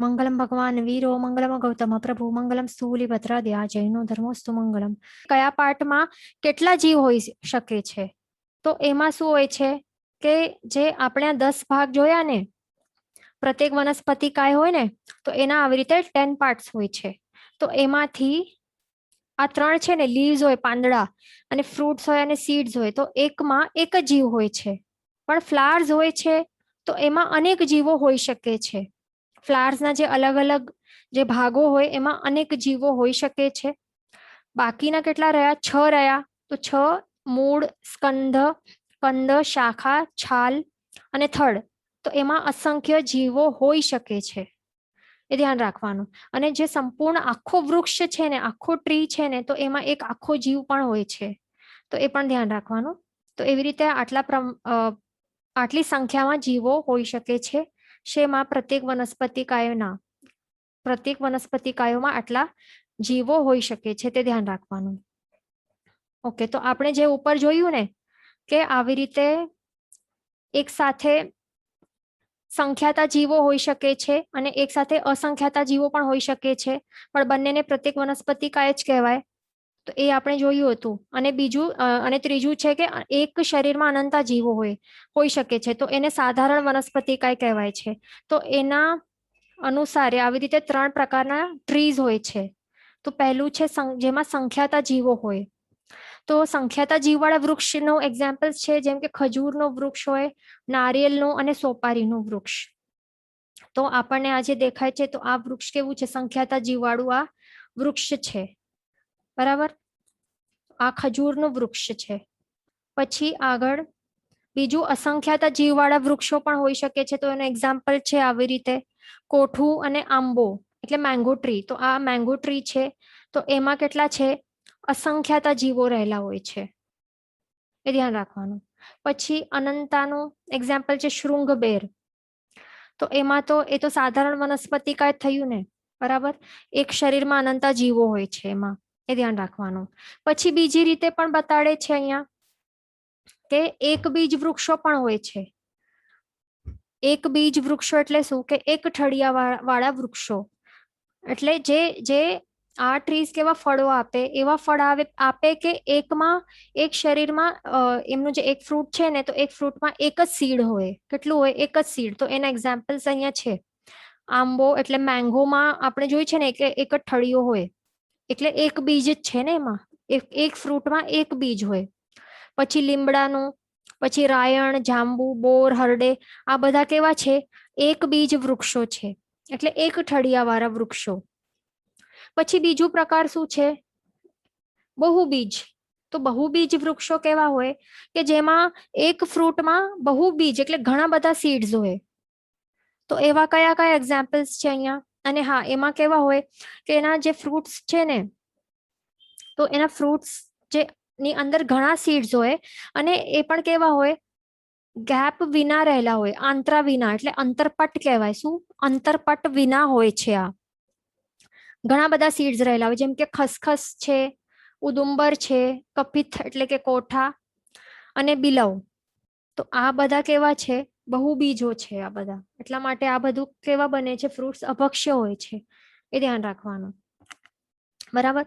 મંગલમ ભગવાન વીરો મંગલમ ગૌતમ પ્રભુ મંગલમ સ્થૂલિભદ્રાદ્યા જૈનો ધર્મોસ્તુ મંગલમ. કયા પાર્ટમાં કેટલા જીવ હોઈ શકે છે? તો એમાં શું હોય છે કે જે આપણે આ 10 ભાગ જોયા ને, પ્રત્યેક વનસ્પતિ કાય હોય ને, તો એના આવી રીતે 10 પાર્ટ્સ હોય છે. તો એમાંથી આ 3 છે ને, લીવ્સ હોય પાંદડા, અને ફ્રૂટ્સ હોય અને સીડ્સ હોય, તો એકમાં એક જ જીવ હોય છે. પણ ફ્લાવર્સ હોય છે તો એમાં અનેક જીવો હોઈ શકે છે. ફ્લાવર્સના જે અલગ અલગ જે ભાગો હોય એમાં અનેક જીવો હોઈ શકે છે. બાકીના કેટલા રહ્યા? 6 રહ્યા. તો 6 મૂળ, સ્કંધ, કંદ, શાખા, છાલ અને થડ. તો એમાં અસંખ્ય જીવો હોઈ શકે છે, એ ધ્યાન રાખવાનું. અને જે સંપૂર્ણ આખો વૃક્ષ છે ને, આખો ટ્રી છે ને, તો એમાં એક આખો જીવ પણ હોય છે, તો એ પણ ધ્યાન રાખવાનું. તો એવી રીતે આટલી સંખ્યામાં જીવો હોઈ શકે છે. શેમાં? પ્રત્યેક વનસ્પતિકાયોમાં આટલા જીવો હોઈ શકે છે, તે ધ્યાન રાખવાનું. ઓકે, તો આપણે જે ઉપર જોયું ને કે આવી રીતે એક સાથે સંખ્યાતા જીવો હોઈ શકે છે અને એક સાથે અસંખ્યાતા જીવો પણ હોઈ શકે છે, પણ બંનેને પ્રત્યેક વનસ્પતિકાય જ કહેવાય. તો એ આપણે જોયું હતું. અને ત્રીજું છે કે એક શરીરમાં અનંતા જીવો હોઈ શકે છે, તો એને સાધારણ વનસ્પતિકાય કહેવાય છે. તો એના અનુસાર આવી રીતે 3 પ્રકારના ટ્રીઝ હોય છે. તો પહેલું છે જેમાં સંખ્યાતા જીવો હોય. તો સંખ્યાતા જીવવાળા વૃક્ષનું એક્ઝામ્પલ છે જેમ કે ખજૂરનું વૃક્ષ હોય, નારિયેળનું અને સોપારીનું વૃક્ષ. તો આપણને આજે દેખાય છે તો આ વૃક્ષ કેવું છે? સંખ્યાતા જીવવાળું આ વૃક્ષ છે, બરાબર. આ ખજૂરનું વૃક્ષ છે. પછી આગળ બીજું અસંખ્યાતા જીવવાળા વૃક્ષો પણ હોઈ શકે છે. તો એનું એક્ઝામ્પલ છે આવી રીતે કોઠું અને આંબો, એટલે મેંગો ટ્રી. તો આ મેંગો ટ્રી છે, તો એમાં કેટલા છે? અસંખ્યાતા જીવો રહેલા હોય છે, એ ધ્યાન રાખવાનું. પછી અનંતાનું એક્ઝામ્પલ છે શૃંગબેર. તો એમાં તો એ તો સાધારણ વનસ્પતિકાય થયું ને, બરાબર. એક શરીરમાં અનંતા જીવો હોય છે એમાં, એ ધ્યાન રાખવાનું. પછી બીજી રીતે પણ બતાડે છે અહીંયા કે એક બીજ વૃક્ષો પણ હોય છે. એક બીજ વૃક્ષો એટલે શું? કે એક ઠળિયા વાળા વૃક્ષો. એટલે જે આ ટ્રીઝ કેવા ફળો આપે? એવા ફળ આપે કે એક શરીરમાં એમનું જે એક ફ્રૂટ છે ને, તો એક ફ્રૂટમાં એક જ સીડ હોય. કેટલું હોય? એક જ સીડ. તો એના એક્ઝામ્પલ્સ અહીંયા છે. આંબો એટલે મેંગોમાં આપણે જોયું છે ને કે એક જ ઠળિયો હોય, એટલે એક બીજ જ છે ને એમાં, એક ફ્રૂટમાં એક બીજ હોય. પછી લીમડાનું, પછી રાયણ, જાંબુ, બોર, હરડે, આ બધા કેવા છે? એક બીજ વૃક્ષો છે, એટલે એક ઠળિયા વાળા વૃક્ષો. પછી બીજું પ્રકાર શું છે? બહુબીજ. તો બહુબીજ વૃક્ષો કેવા હોય? કે જેમાં એક ફ્રૂટમાં બહુબીજ એટલે ઘણા બધા સીડ્સ હોય. તો એવા કયા કયા એક્ઝામ્પલ્સ છે અહીંયા? અને હા, એમાં કેવા હોય કે એના જે ફ્રૂટ્સ છે ને, તો એના ફ્રૂટ્સ જે ની અંદર ઘણા સીડ્સ હોય, અને એ પણ કેવા હોય? ગેપ વિના રહેલા હોય, આંતરા વિના, એટલે અંતરપટ કહેવાય. શું? અંતરપટ વિના હોય છે. આ ઘણા બધા સીડ્સ રહેલા હોય, જેમ કે ખસખસ છે, ઉદુંબર છે, કપિત એટલે કે કોઠા, અને બિલવ. તો આ બધા કેવા છે? બહુબીજો છે આ બધા. એટલા માટે આ બધું કેવા બને છે? ફ્રૂટ્સ અભક્ષ્ય હોય છે, એ ધ્યાન રાખવાનું, બરાબર.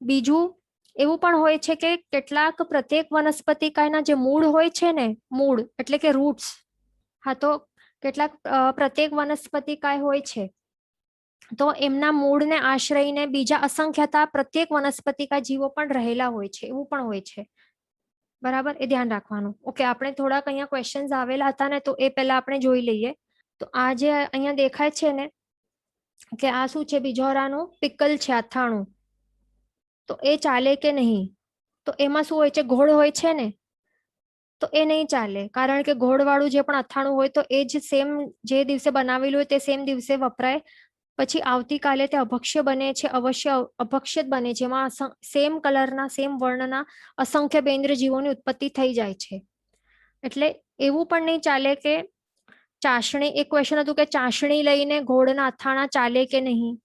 બીજું એવું પણ હોય છે કે કેટલાક પ્રત્યેક વનસ્પતિકાયના જે મૂળ હોય છે ને, મૂળ એટલે કે રૂટ્સ. હા, તો કેટલાક પ્રત્યેક વનસ્પતિકાય હોય છે, તો એમના મૂળને આશ્રયને બીજા અસંખ્યતા પ્રત્યેક વનસ્પતિકા જીવો પણ રહેલા હોય છે, એવું પણ હોય છે, બરાબર. એ ધ્યાન રાખવાનું. ઓકે, આપણે થોડાક અહીંયા ક્વેશ્ચન્સ આવેલા હતા ને, તો એ પહેલા આપણે જોઈ લઈએ. તો આ જે અહીંયા દેખાય છે ને કે આ શું છે? બિજોરાનું પિકલ છે, અથાણું. તો એ ચાલે કે નહીં? તો એમાં શું હોય છે? ગોળ હોય છે ને, તો એ નહીં ચાલે, કારણ કે ગોળવાળું જે પણ અથાણું હોય, તો એ જ સેમ જે દિવસે બનાવેલું હોય તે સેમ દિવસે વપરાય. પછી આવતીકાલે તે અભક્ષ્ય બને છે, અવશ્ય અભક્ષ્ય જ બને છે. એમાં સેમ કલરના, સેમ વર્ણના અસંખ્ય બેન્દ્ર જીવોની ઉત્પત્તિ થઈ જાય છે. એટલે એવું પણ નહીં ચાલે કે ચાસણી, એક ક્વેશ્ચન હતું કે ચાસણી લઈને ગોળના અથાણા ચાલે કે નહીં?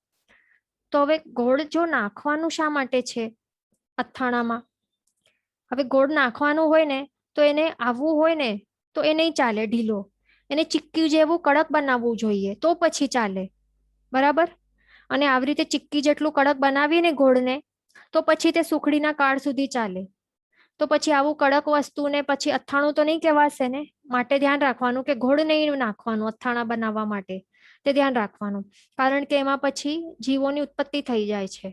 તો હવે ગોળ જો નાખવાનું શા માટે છે અથાણામાં? હવે ગોળ નાખવાનું હોય ને, તો એને આવવું હોય ને, તો એ નહીં ચાલે ઢીલો. એને ચીક્કી જેવું કડક બનાવવું જોઈએ, તો પછી ચાલે. બરાબર. અને આવી રીતે ચીક્કી જેટલું કડક બનાવીએ ને ગોળને, તો પછી તે સુખડીના કાળ સુધી ચાલે. તો પછી આવું કડક વસ્તુને પછી અથાણું તો નહીં કહેવાશે ને. માટે ધ્યાન રાખવાનું કે ગોળ નહીં નાખવાનું અથાણા બનાવવા માટે, તે ધ્યાન રાખવાનું. કારણ કે એમાં પછી જીવોની ઉત્પત્તિ થઈ જાય છે.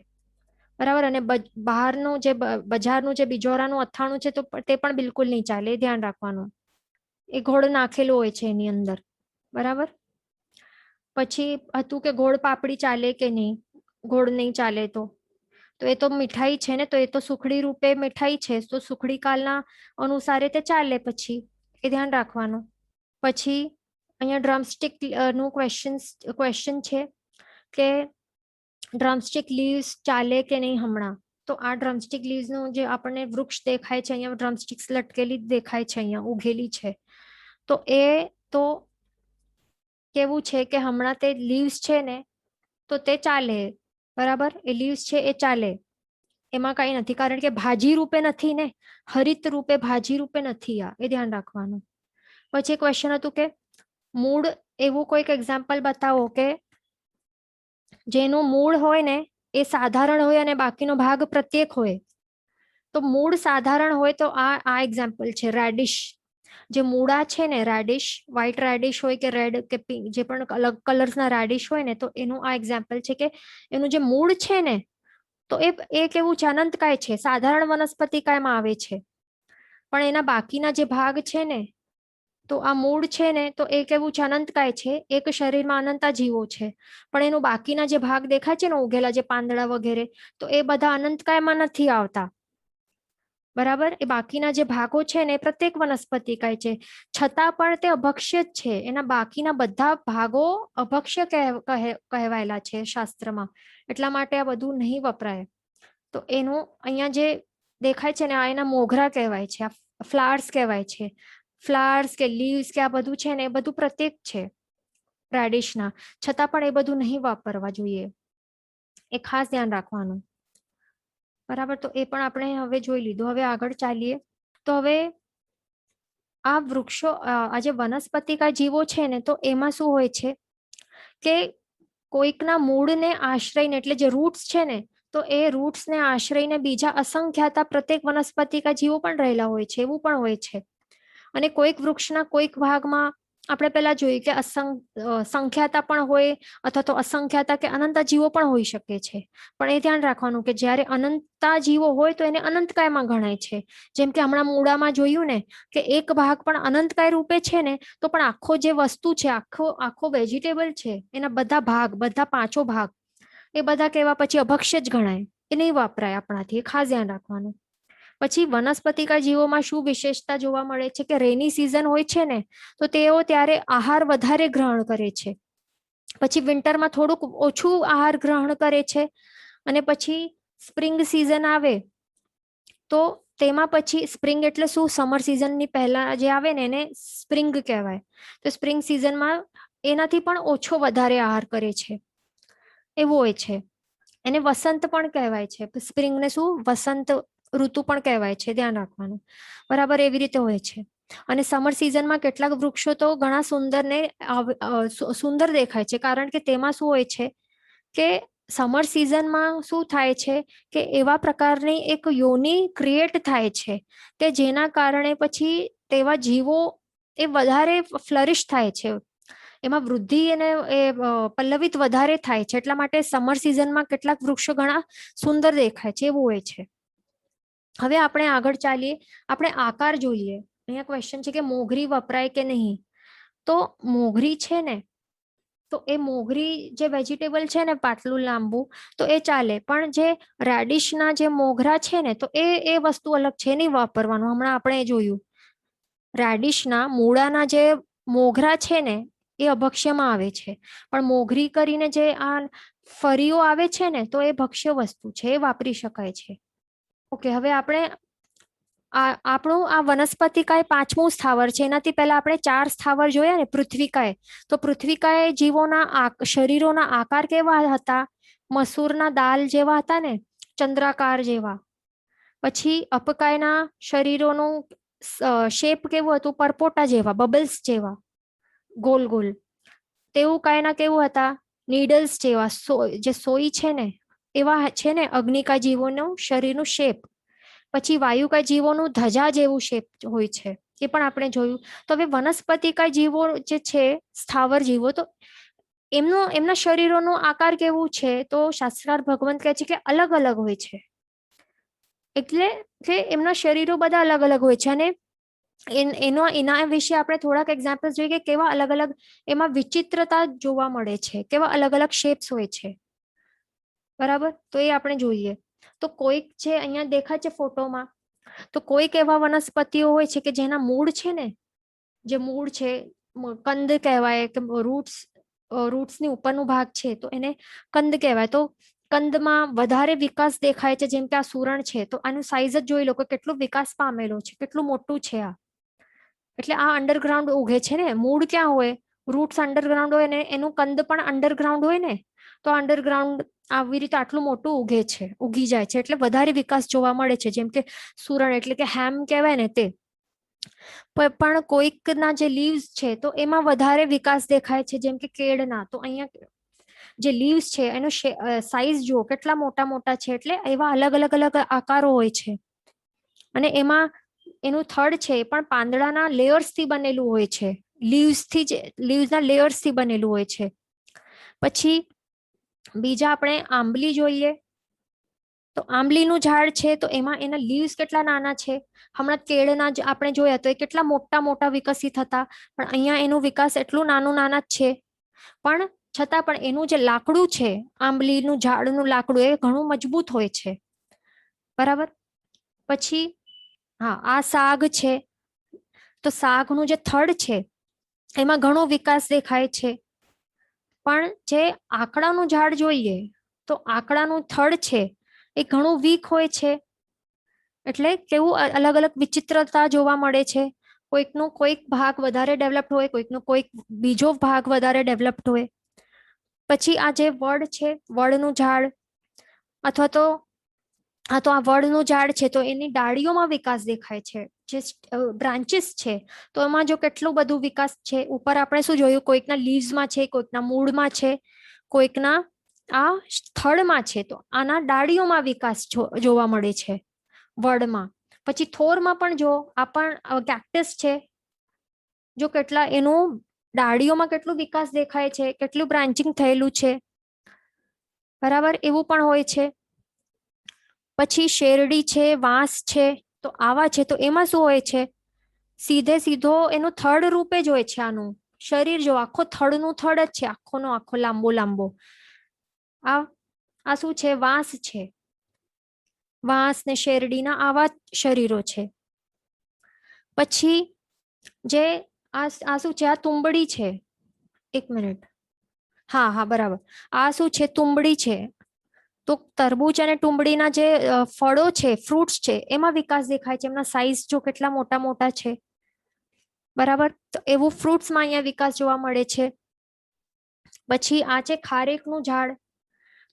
બરાબર. અને બહારનું જે બજારનું જે બિજોરાનું અથાણું છે તો તે પણ બિલકુલ નહીં ચાલે, એ ધ્યાન રાખવાનું. એ ગોળ નાખેલું હોય છે એની અંદર. બરાબર. પછી હતું કે ગોળ પાપડી ચાલે કે નહીં. ગોળ નહીં ચાલે તો એ તો મીઠાઈ છે ને, તો એ તો સુખડી રૂપે મીઠાઈ છે, તો સુખડી કાલના અનુસારે તે ચાલે. પછી એ ધ્યાન રાખવાનું. પછી અહીંયા ડ્રમસ્ટિક નું ક્વેશ્ચન છે કે ડ્રમસ્ટિક લીવ્સ ચાલે કે નહીં હમણાં. તો આ ડ્રમસ્ટિક લીવ્સ નું જે આપણને વૃક્ષ દેખાય છે અહીંયા, ડ્રમસ્ટિક્સ લટકેલી દેખાય છે અહીંયા, ઉગેલી છે. તો એ તો કેવું છે કે હમણાં તે લીવ્સ છે ને, તો તે ચાલે. બરાબર. એ લીવ્સ છે એ ચાલે, એમાં કઈ નથી. કારણ કે ભાજી રૂપે નથી ને, હરિત રૂપે ભાજી રૂપે નથી આ, એ ધ્યાન રાખવાનું. પછી ક્વેશ્ચન હતું કે મૂળ એવું કોઈક એક્ઝામ્પલ બતાવો કે જેનું મૂળ હોય ને એ સાધારણ હોય અને બાકીનો ભાગ પ્રત્યેક હોય. તો મૂળ સાધારણ હોય તો આ એક્ઝામ્પલ છે. રેડિશ, જે મૂળા છે ને, રેડિશ, વ્હાઈટ રેડિશ હોય કે રેડ કે પિંક, જે પણ અલગ કલર્સના રેડિશ હોય ને, તો એનું આ એક્ઝામ્પલ છે કે એનું જે મૂળ છે ને, તો એ કેવું છે, અનંતકાય છે, સાધારણ વનસ્પતિ કાયમાં આવે છે. પણ એના બાકીના જે ભાગ છે ને, તો આ મૂળ છે ને, તો એ કેવું છે, અનંતકાય છે. એક શરીરમાં અનંતા જીવો છે, પણ એનું બાકીના જે ભાગ દેખાય છે ને ઉગેલા, જે પાંદડા વગેરે, તો એ બધા અનંતકાયમાં નથી આવતા. બરાબર. એ બાકીના જે ભાગો છે ને, પ્રત્યેક વનસ્પતિ કાય છે, છતાં પણ તે અભક્ષ્ય જ છે. એના બાકીના બધા ભાગો અભક્ષ્ય કહેવાયેલા છે શાસ્ત્રમાં. એટલા માટે આ બધું નહીં વપરાય. તો એનું અહીંયા જે દેખાય છે ને, આ એના મોઘરા કહેવાય છે, આ ફ્લાવર્સ કહેવાય છે. ફ્લાવર્સ કે લીવ્સ કે આ બધું છે ને, એ બધું પ્રત્યેક છે રેડિશના, છતાં પણ એ બધું નહીં વાપરવા જોઈએ, એ ખાસ ધ્યાન રાખવાનું. બરાબર. તો એ પણ આપણે હવે જોઈ લીધું. હવે આગળ ચાલીએ. તો હવે આ વૃક્ષો, આ જે વનસ્પતિકા જીવો છે ને, તો એમાં શું હોય છે કે કોઈકના મૂળને આશ્રયને, એટલે જે રૂટ્સ છે ને, તો એ રૂટ્સને આશ્રયને બીજા અસંખ્યાતા પ્રત્યેક વનસ્પતિકા જીવો પણ રહેલા હોય છે, એવું પણ હોય છે. અને કોઈક વૃક્ષના કોઈક ભાગમાં આપણે પેલા જોયું કે સંખ્યાતા પણ હોય, અથવા તો અસંખ્યાતા કે અનંતા જીવો પણ હોઈ શકે છે. પણ એ ધ્યાન રાખવાનું કે જ્યારે અનંતા જીવો હોય તો એને અનંતકાયમાં ગણાય છે. જેમ કે હમણાં મૂળામાં જોયું ને કે એક ભાગ પણ અનંતકાય રૂપે છે ને, તો પણ આખો જે વસ્તુ છે, આખો વેજીટેબલ છે, એના બધા ભાગ, બધા પાંચો ભાગ, એ બધા કેવા પછી અભક્ષ્ય જ ગણાય, એ નહીં વાપરાય આપણાથી. એ ખાસ ધ્યાન રાખવાનું. પછી વનસ્પતિકા જીવોમાં શું વિશેષતા જોવા મળે છે કે રેની સિઝન હોય છે ને, તો તેઓ ત્યારે આહાર વધારે ગ્રહણ કરે છે. પછી વિન્ટરમાં થોડુંક ઓછું આહાર ગ્રહણ કરે છે. અને પછી સ્પ્રિંગ સિઝન આવે તો તેમાં પછી સ્પ્રિંગ એટલે શું, સમર સિઝનની પહેલા જે આવે ને એને સ્પ્રિંગ કહેવાય. તો સ્પ્રિંગ સિઝનમાં એનાથી પણ ઓછો વધારે આહાર કરે છે, એવું હોય છે. એને વસંત પણ કહેવાય છે. સ્પ્રિંગને શું, વસંત ઋતુ પણ કહેવાય છે, ધ્યાન રાખવાનું. બરાબર. એવી રીતે હોય છે. અને સમર સિઝનમાં કેટલાક વૃક્ષો તો ઘણા સુંદર ને સુંદર દેખાય છે, કારણ કે તેમાં શું હોય છે કે સમર સિઝનમાં શું થાય છે કે એવા પ્રકારની એક યોની ક્રિએટ થાય છે કે જેના કારણે પછી તેવા જીવો એ વધારે ફ્લરિશ થાય છે, એમાં વૃદ્ધિ અને એ પલ્લવિત વધારે થાય છે. એટલા માટે સમર સિઝનમાં કેટલાક વૃક્ષો ઘણા સુંદર દેખાય છે, એવું હોય છે. હવે આપણે આગળ ચાલીએ. આપણે આકાર જોઈએ. અહીંયા ક્વેશ્ચન છે કે મોગરી વપરાય કે નહીં. તો મોગરી છે ને, તો એ મોગરી જે વેજીટેબલ છે ને, પાટલું લાંબુ, તો એ ચાલે. પણ જે રેડિશના જે મોગરા છે ને, તો એ વસ્તુ અલગ છે, નહીં વાપરવાનું. હમણાં આપણે જોયું રેડિશના મૂળાના જે મોગરા છે ને, એ અભક્ષ્યમાં આવે છે. પણ મોગરી કરીને જે આ ફરીઓ આવે છે ને, તો એ ભક્ષ્ય વસ્તુ છે, એ વાપરી શકાય છે. ઓકે. હવે આપણે આપણું આ વનસ્પતિકાય પાંચમું સ્થાવર છે. એનાથી પહેલા આપણે 4 સ્થાવર જોયા ને, પૃથ્વીકાય. તો પૃથ્વીકાય જીવોના શરીરોના આકાર કેવા હતા, મસૂરના દાલ જેવા હતા ને, ચંદ્રાકાર જેવા. પછી અપકાયના શરીરોનું શેપ કેવું હતું, પરપોટા જેવા, બબલ્સ જેવા, ગોલ ગોલ. તેવું કાયના કેવું હતા, નીડલ્સ જેવા જે સોય છે ને એવા છે ને અગ્નિકા જીવોનું શરીરનું શેપ. પછી વાયુકા જીવોનું ધજા જેવું શેપ હોય છે, એ પણ આપણે જોયું. તો હવે વનસ્પતિકા જીવો જે છે, સ્થાવર જીવો, તો એમના શરીરોનો આકાર કેવું છે, તો શાસ્ત્રકાર ભગવંત કહે છે કે અલગ અલગ હોય છે. એટલે કે એમના શરીરો બધા અલગ અલગ હોય છે. અને એના વિશે આપણે થોડાક એક્ઝામ્પલ્સ જોઈએ કે કેવા અલગ અલગ એમાં વિચિત્રતા જોવા મળે છે, કેવા અલગ અલગ શેપ્સ હોય છે. બરાબર, તો એ આપણે જોઈએ. તો કોઈક જે અહીંયા દેખાય છે ફોટોમાં, તો કોઈક એવા વનસ્પતિઓ હોય છે કે જેના મૂળ છે ને, જે મૂળ છે, કંદ કહેવાય કે રૂટ્સની ઉપરનો ભાગ છે, તો એને કંદ કહેવાય. તો કંદમાં વધારે વિકાસ દેખાય છે, જેમ કે આ સુરણ છે, તો આનું સાઈઝ જ જોઈ લો કે કેટલો વિકાસ પામેલો છે, કેટલું મોટું છે આ. એટલે આ અંડરગ્રાઉન્ડ ઉગે છે ને. મૂળ ક્યાં હોય, રૂટ્સ અંડરગ્રાઉન્ડ હોય ને, એનું કંદ પણ અંડરગ્રાઉન્ડ હોય ને, તો અંડરગ્રાઉન્ડ આવી રીતે આટલું મોટું ઉગે છે, ઉગી જાય છે, એટલે વધારે વિકાસ જોવા મળે છે. જેમ કે સુરણ એટલે કે હેમ કહેવાય ને તે. પણ કોઈકના જે લીવ્સ છે, તો એમાં વધારે વિકાસ દેખાય છે, જેમ કે કેળના. તો અહીંયા જે લીવ્સ છે એનો સાઈઝ જુઓ કેટલા મોટા મોટા છે. એટલે એવા અલગ અલગ અલગ આકારો હોય છે. અને એમાં એનું થડ છે એ પણ પાંદડાના લેયર્સ થી બનેલું હોય છે, લીવ્સના લેયર્સ થી બનેલું હોય છે. પછી બીજા આપણે આંબલી જોઈએ, તો આંબલીનું ઝાડ છે, તો એમાં એના લીવ્સ કેટલા નાના છે. હમણાં કેળના આપણે જોયા તો એ કેટલા મોટા મોટા વિકસિત હતા, પણ અહીંયા એનું વિકાસ એટલું નાના જ છે. પણ છતાં પણ એનું જે લાકડું છે, આંબલીનું ઝાડનું લાકડું, એ ઘણું મજબૂત હોય છે. બરાબર. પછી હા, આ શાક છે, તો શાકનું જે થડ છે એમાં ઘણો વિકાસ દેખાય છે. પણ જે આકડાનું ઝાડ જોઈએ, તો આકડાનું થડ છે એ ઘણું વીક હોય છે. એટલે કેવું અલગ અલગ વિચિત્રતા જોવા મળે છે. કોઈકનો કોઈક ભાગ વધારે ડેવલપ્ડ હોય, કોઈકનો કોઈક બીજો ભાગ વધારે ડેવલપ્ડ હોય. પછી આ જે વડ છે, વડનું ઝાડ, અથવા તો આ વડનું ઝાડ છે, તો એની ડાળીઓમાં વિકાસ દેખાય છે, જે બ્રાન્ચીસ છે, તો એમાં જો કેટલું બધું વિકાસ છે. ઉપર આપણે શું જોયું, કોઈકના લીવ્સમાં છે, કોઈકના મૂળમાં છે, કોઈકના આ સ્થળમાં છે. તો આના ડાળીઓમાં વિકાસ જોવા મળે છે વડમાં. પછી થોરમાં પણ જો આ પણ કેક્ટસ છે, જો કેટલા એનું ડાળીઓમાં કેટલું વિકાસ દેખાય છે, કેટલું બ્રાન્ચિંગ થયેલું છે. બરાબર, એવું પણ હોય છે. પછી શેરડી છે, વાંસ છે, તો આવા છે, તો એમાં શું હોય છે, સીધો એનું થડ રૂપે જ હોય છે. આનું શરીર જો આખો થડનું થડ જ છે, આખોનો આખો લાંબો લાંબો. આ શું છે, વાંસ છે. વાંસ ને શેરડીના આવા શરીરો છે. પછી જે આ શું છે, આ તુંબડી છે. એક મિનિટ, હા બરાબર. આ શું છે, તુંબડી છે. તો તરબૂચ અને ટુંબડીના જે ફળો છે, ફ્રૂટ્સ છે, એમાં વિકાસ દેખાય છે. એમના સાઈઝ જો કેટલા મોટા મોટા છે. બરાબર, તો એવું ફ્રૂટ્સમાં અહીંયા વિકાસ જોવા મળે છે. પછી આ છે ખારેકનું ઝાડ,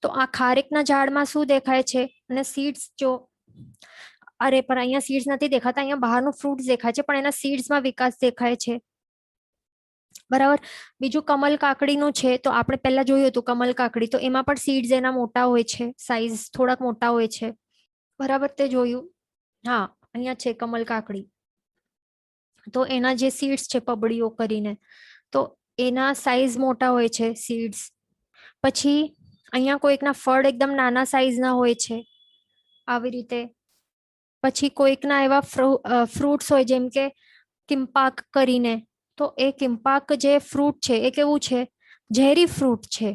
તો આ ખારેકના ઝાડમાં શું દેખાય છે, અને સીડ્સ જો, અરે પણ અહીંયા સીડ્સ નથી દેખાતા, અહીંયા બહારનું ફ્રૂટ્સ દેખાય છે, પણ એના સીડ્સમાં વિકાસ દેખાય છે. બરાબર. બીજું કમલ કાકડીનું છે, તો આપણે પહેલા જોયું હતું કમલ કાકડી, તો એમાં પણ સીડ્સ એના મોટા હોય છે, સાઈઝ થોડાક મોટા હોય છે. બરાબર, તે જોયું. હા, અહીંયા છે કમલ કાકડી, તો એના જે સીડ્સ છે, પબડીઓ કરીને, તો એના સાઈઝ મોટા હોય છે સીડ્સ. પછી અહીંયા કોઈકના ફળ એકદમ નાના સાઈઝના હોય છે, આવી રીતે. પછી કોઈકના એવા ફ્રૂટ્સ હોય, જેમ કે કિમ્પાક કરીને, તો એ કિમ્પાક જે ફ્રૂટ છે એ કેવું છે, ઝેરી ફ્રૂટ છે.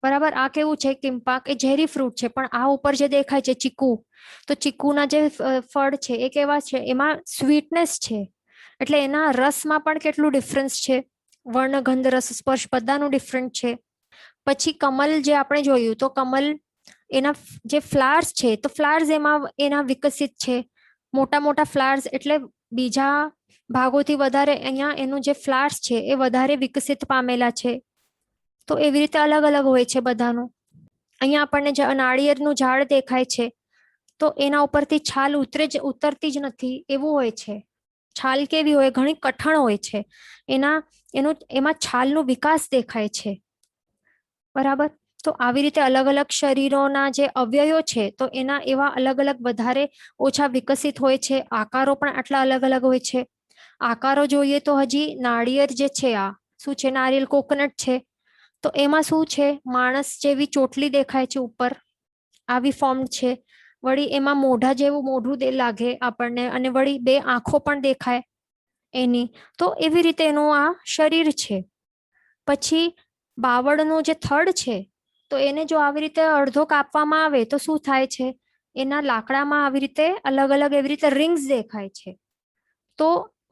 બરાબર, આ કેવું છે, કિમ્પાક એ ઝેરી ફ્રૂટ છે. પણ આ ઉપર જે દેખાય છે ચીકુ, તો ચીકુના જે ફળ છે એ કેવા છે, એમાં સ્વીટનેસ છે. એટલે એના રસમાં પણ કેટલું ડિફરન્સ છે, વર્ણગંધ રસ સ્પર્શ બધાનું ડિફરન્ટ છે. પછી કમલ જે આપણે જોયું, તો કમલ એના જે ફ્લાવર્સ છે, તો ફ્લાવર્સ એના વિકસિત છે, મોટા મોટા ફ્લાવર્સ. એટલે બીજા ભાગોથી વધારે અહીંયા એનું જે ફ્લાવર્સ છે એ વધારે વિકસિત પામેલા છે. તો એવી રીતે અલગ અલગ હોય છે બધાનું. અહીંયા આપણને નાળિયેરનું ઝાડ દેખાય છે, તો એના ઉપરથી છાલ ઉતરતી જ નથી, એવું હોય છે. છાલ કેવી હોય, ઘણી કઠણ હોય છે. એમાં છાલનો વિકાસ દેખાય છે. બરાબર. તો આવી રીતે અલગ અલગ શરીરોના જે અવયવો છે તો એના એવા અલગ અલગ વધારે ઓછા વિકસિત હોય છે. આકારો પણ આટલા અલગ અલગ હોય છે. આકારો જોઈએ તો હજી નાળિયેર જે છે, આ શું છે, નારિયેલ કોકોનટ છે, તો એમાં શું છે, માણસ જેવી ચોટલી દેખાય છે ઉપર, આવી ફોર્મ છે. વળી એમાં મોઢા જેવું મોઢું લાગે આપણને, અને વળી બે આંખો પણ દેખાય એની. તો એવી રીતે એનું આ શરીર છે. પછી બાવળનું જે થડ છે તો એને જો આવી રીતે અડધો કાપવામાં આવે તો શું થાય છે, એના લાકડામાં આવી રીતે અલગ અલગ એવી રીતે રિંગ્સ દેખાય છે. તો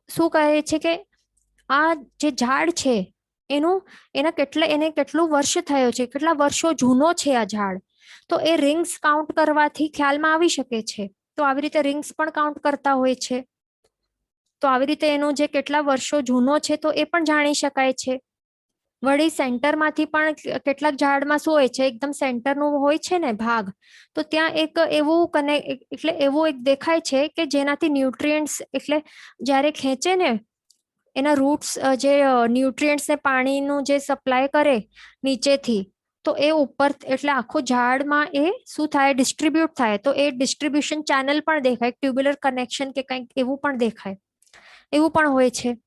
શું કહે છે કે આ જે ઝાડ છે એનું એને કેટલું વર્ષ થયો છે, કેટલા વર્ષો જૂનો છે આ ઝાડ, તો એ રિંગ્સ કાઉન્ટ કરવાથી ખ્યાલમાં આવી શકે છે. તો આવી રીતે રિંગ્સ પણ કાઉન્ટ કરતા હોય છે. તો આવી રીતે એનો જે કેટલા વર્ષો જૂનો છે તો એ પણ જાણી શકાય છે. વળી સેન્ટરમાંથી પણ કેટલાક ઝાડમાં શું હોય છે, એકદમ સેન્ટરનું હોય છે ને ભાગ, તો ત્યાં એક એવું એટલે એવું એક દેખાય છે કે જેનાથી ન્યુટ્રિયન્ટ્સ, એટલે જ્યારે ખેંચે ને એના રૂટ્સ જે ન્યુટ્રિયન્ટ્સને પાણીનું જે સપ્લાય કરે નીચેથી, તો એ ઉપર એટલે આખું ઝાડમાં એ શું થાય, ડિસ્ટ્રીબ્યુટ થાય. તો એ ડિસ્ટ્રીબ્યુશન ચેનલ પણ દેખાય, ટ્યુબ્યુલર કનેક્શન કે કંઈક એવું પણ દેખાય. એવું પણ હોય છે.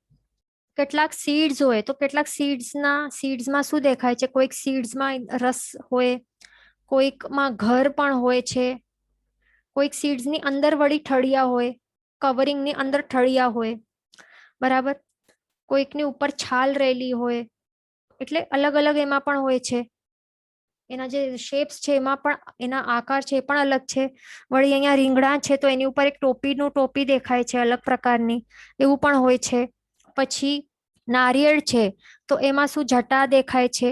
કેટલાક સીડ્સ હોય તો કેટલાક સીડ્સમાં શું દેખાય છે, કોઈક સીડ્સમાં રસ હોય, કોઈકમાં ઘર પણ હોય છે, કોઈક સીડ્સની અંદર વળી ઠળિયા હોય, કવરિંગની અંદર ઠળિયા હોય, બરાબર. કોઈકની ઉપર છાલ રહેલી હોય. એટલે અલગ અલગ એમાં પણ હોય છે. એના જે શેપ્સ છે એમાં પણ એના આકાર છે એ પણ અલગ છે. વળી અહીંયા રીંગણા છે તો એની ઉપર એક ટોપી દેખાય છે અલગ પ્રકારની, એવું પણ હોય છે. પછી નારિયેળ છે તો એમાં શું જટા દેખાય છે,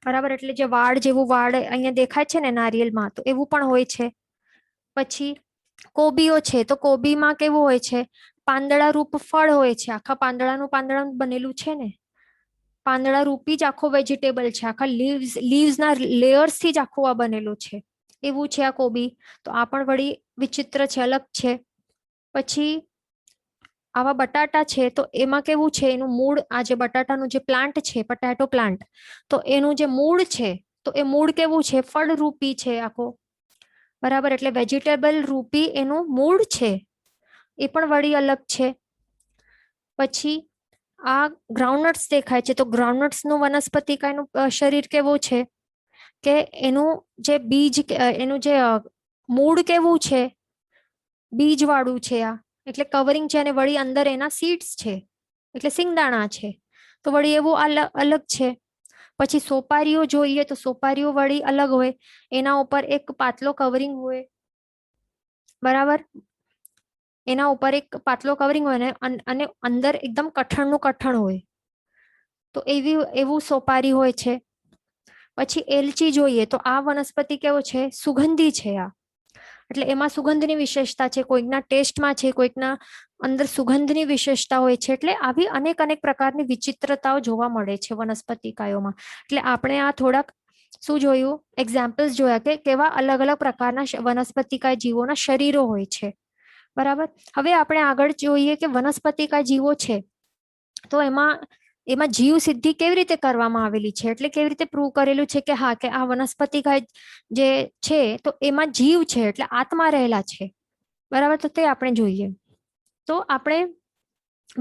બરાબર. એટલે જે વાળ જેવું વાળ અહીંયા દેખાય છે ને નારિયેળમાં, તો એવું પણ હોય છે. પછી કોબીઓ છે તો કોબીમાં કેવું હોય છે, પાંદડા રૂપ ફળ હોય છે. આખા પાંદડાનું બનેલું છે ને, પાંદડા રૂપી જ આખો વેજીટેબલ છે. આખા લીવ્સના લેયર્સથી જ આખું આ બનેલું છે. એવું છે આ કોબી. તો આ પણ વળી વિચિત્ર છે, અલગ છે. પછી આવા બટાટા છે તો એમાં કેવું છે, એનું મૂળ, આ જે બટાટાનું જે પ્લાન્ટ છે, પટેટો પ્લાન્ટ, તો એનું જે મૂળ છે તો એ મૂળ કેવું છે, ફળરૂપી છે આખો, બરાબર. એટલે વેજીટેબલ રૂપી એનું મૂળ છે, એ પણ વળી અલગ છે. પછી આ ગ્રાઉન્ડનટ્સ દેખાય છે તો ગ્રાઉન્ડનટ્સનું વનસ્પતિકાયનું શરીર કેવું છે કે એનું જે બીજ, એનું જે મૂળ કેવું છે, બીજ વાળું છે આ, એટલે કવરિંગ છે, અને વળી અંદર એના સીડ્સ છે, એટલે સિંગદાણા છે. તો વળી એવું અલગ છે. પછી સોપારીઓ જોઈએ તો સોપારીઓ વળી અલગ હોય, એના ઉપર એક પાતળો કવરિંગ હોય, બરાબર. એના ઉપર એક પાતળો કવરિંગ હોય ને, અને અંદર એકદમ કઠણનું કઠણ હોય. તો એવું સોપારી હોય છે. પછી એલચી જોઈએ તો આ વનસ્પતિ કેવો છે, સુગંધી છે આ, એટલે એમાં સુગંધની વિશેષતા છે, કોઈકના ટેસ્ટમાં છે, કોઈકના અંદર સુગંધની વિશેષતા હોય છે. એટલે આવી અનેક પ્રકારની વિચિત્રતાઓ જોવા મળે છે વનસ્પતિકાયોમાં. એટલે આપણે આ થોડાક શું જોયું, એક્ઝામ્પલ્સ જોયા કે કેવા અલગ અલગ પ્રકારના વનસ્પતિકાય જીવોના શરીરો હોય છે, બરાબર. હવે આપણે આગળ જોઈએ કે વનસ્પતિકાય જીવો છે તો એમાં જીવ સિદ્ધિ કેવી રીતે કરવામાં આવેલી છે, એટલે કેવી રીતે પ્રૂવ કરેલું છે કે હા, કે આ વનસ્પતિકાય જે છે તો એમાં જીવ છે, એટલે આત્મા રહેલા છે, બરાબર. તો તે આપણે જોઈએ. તો આપણે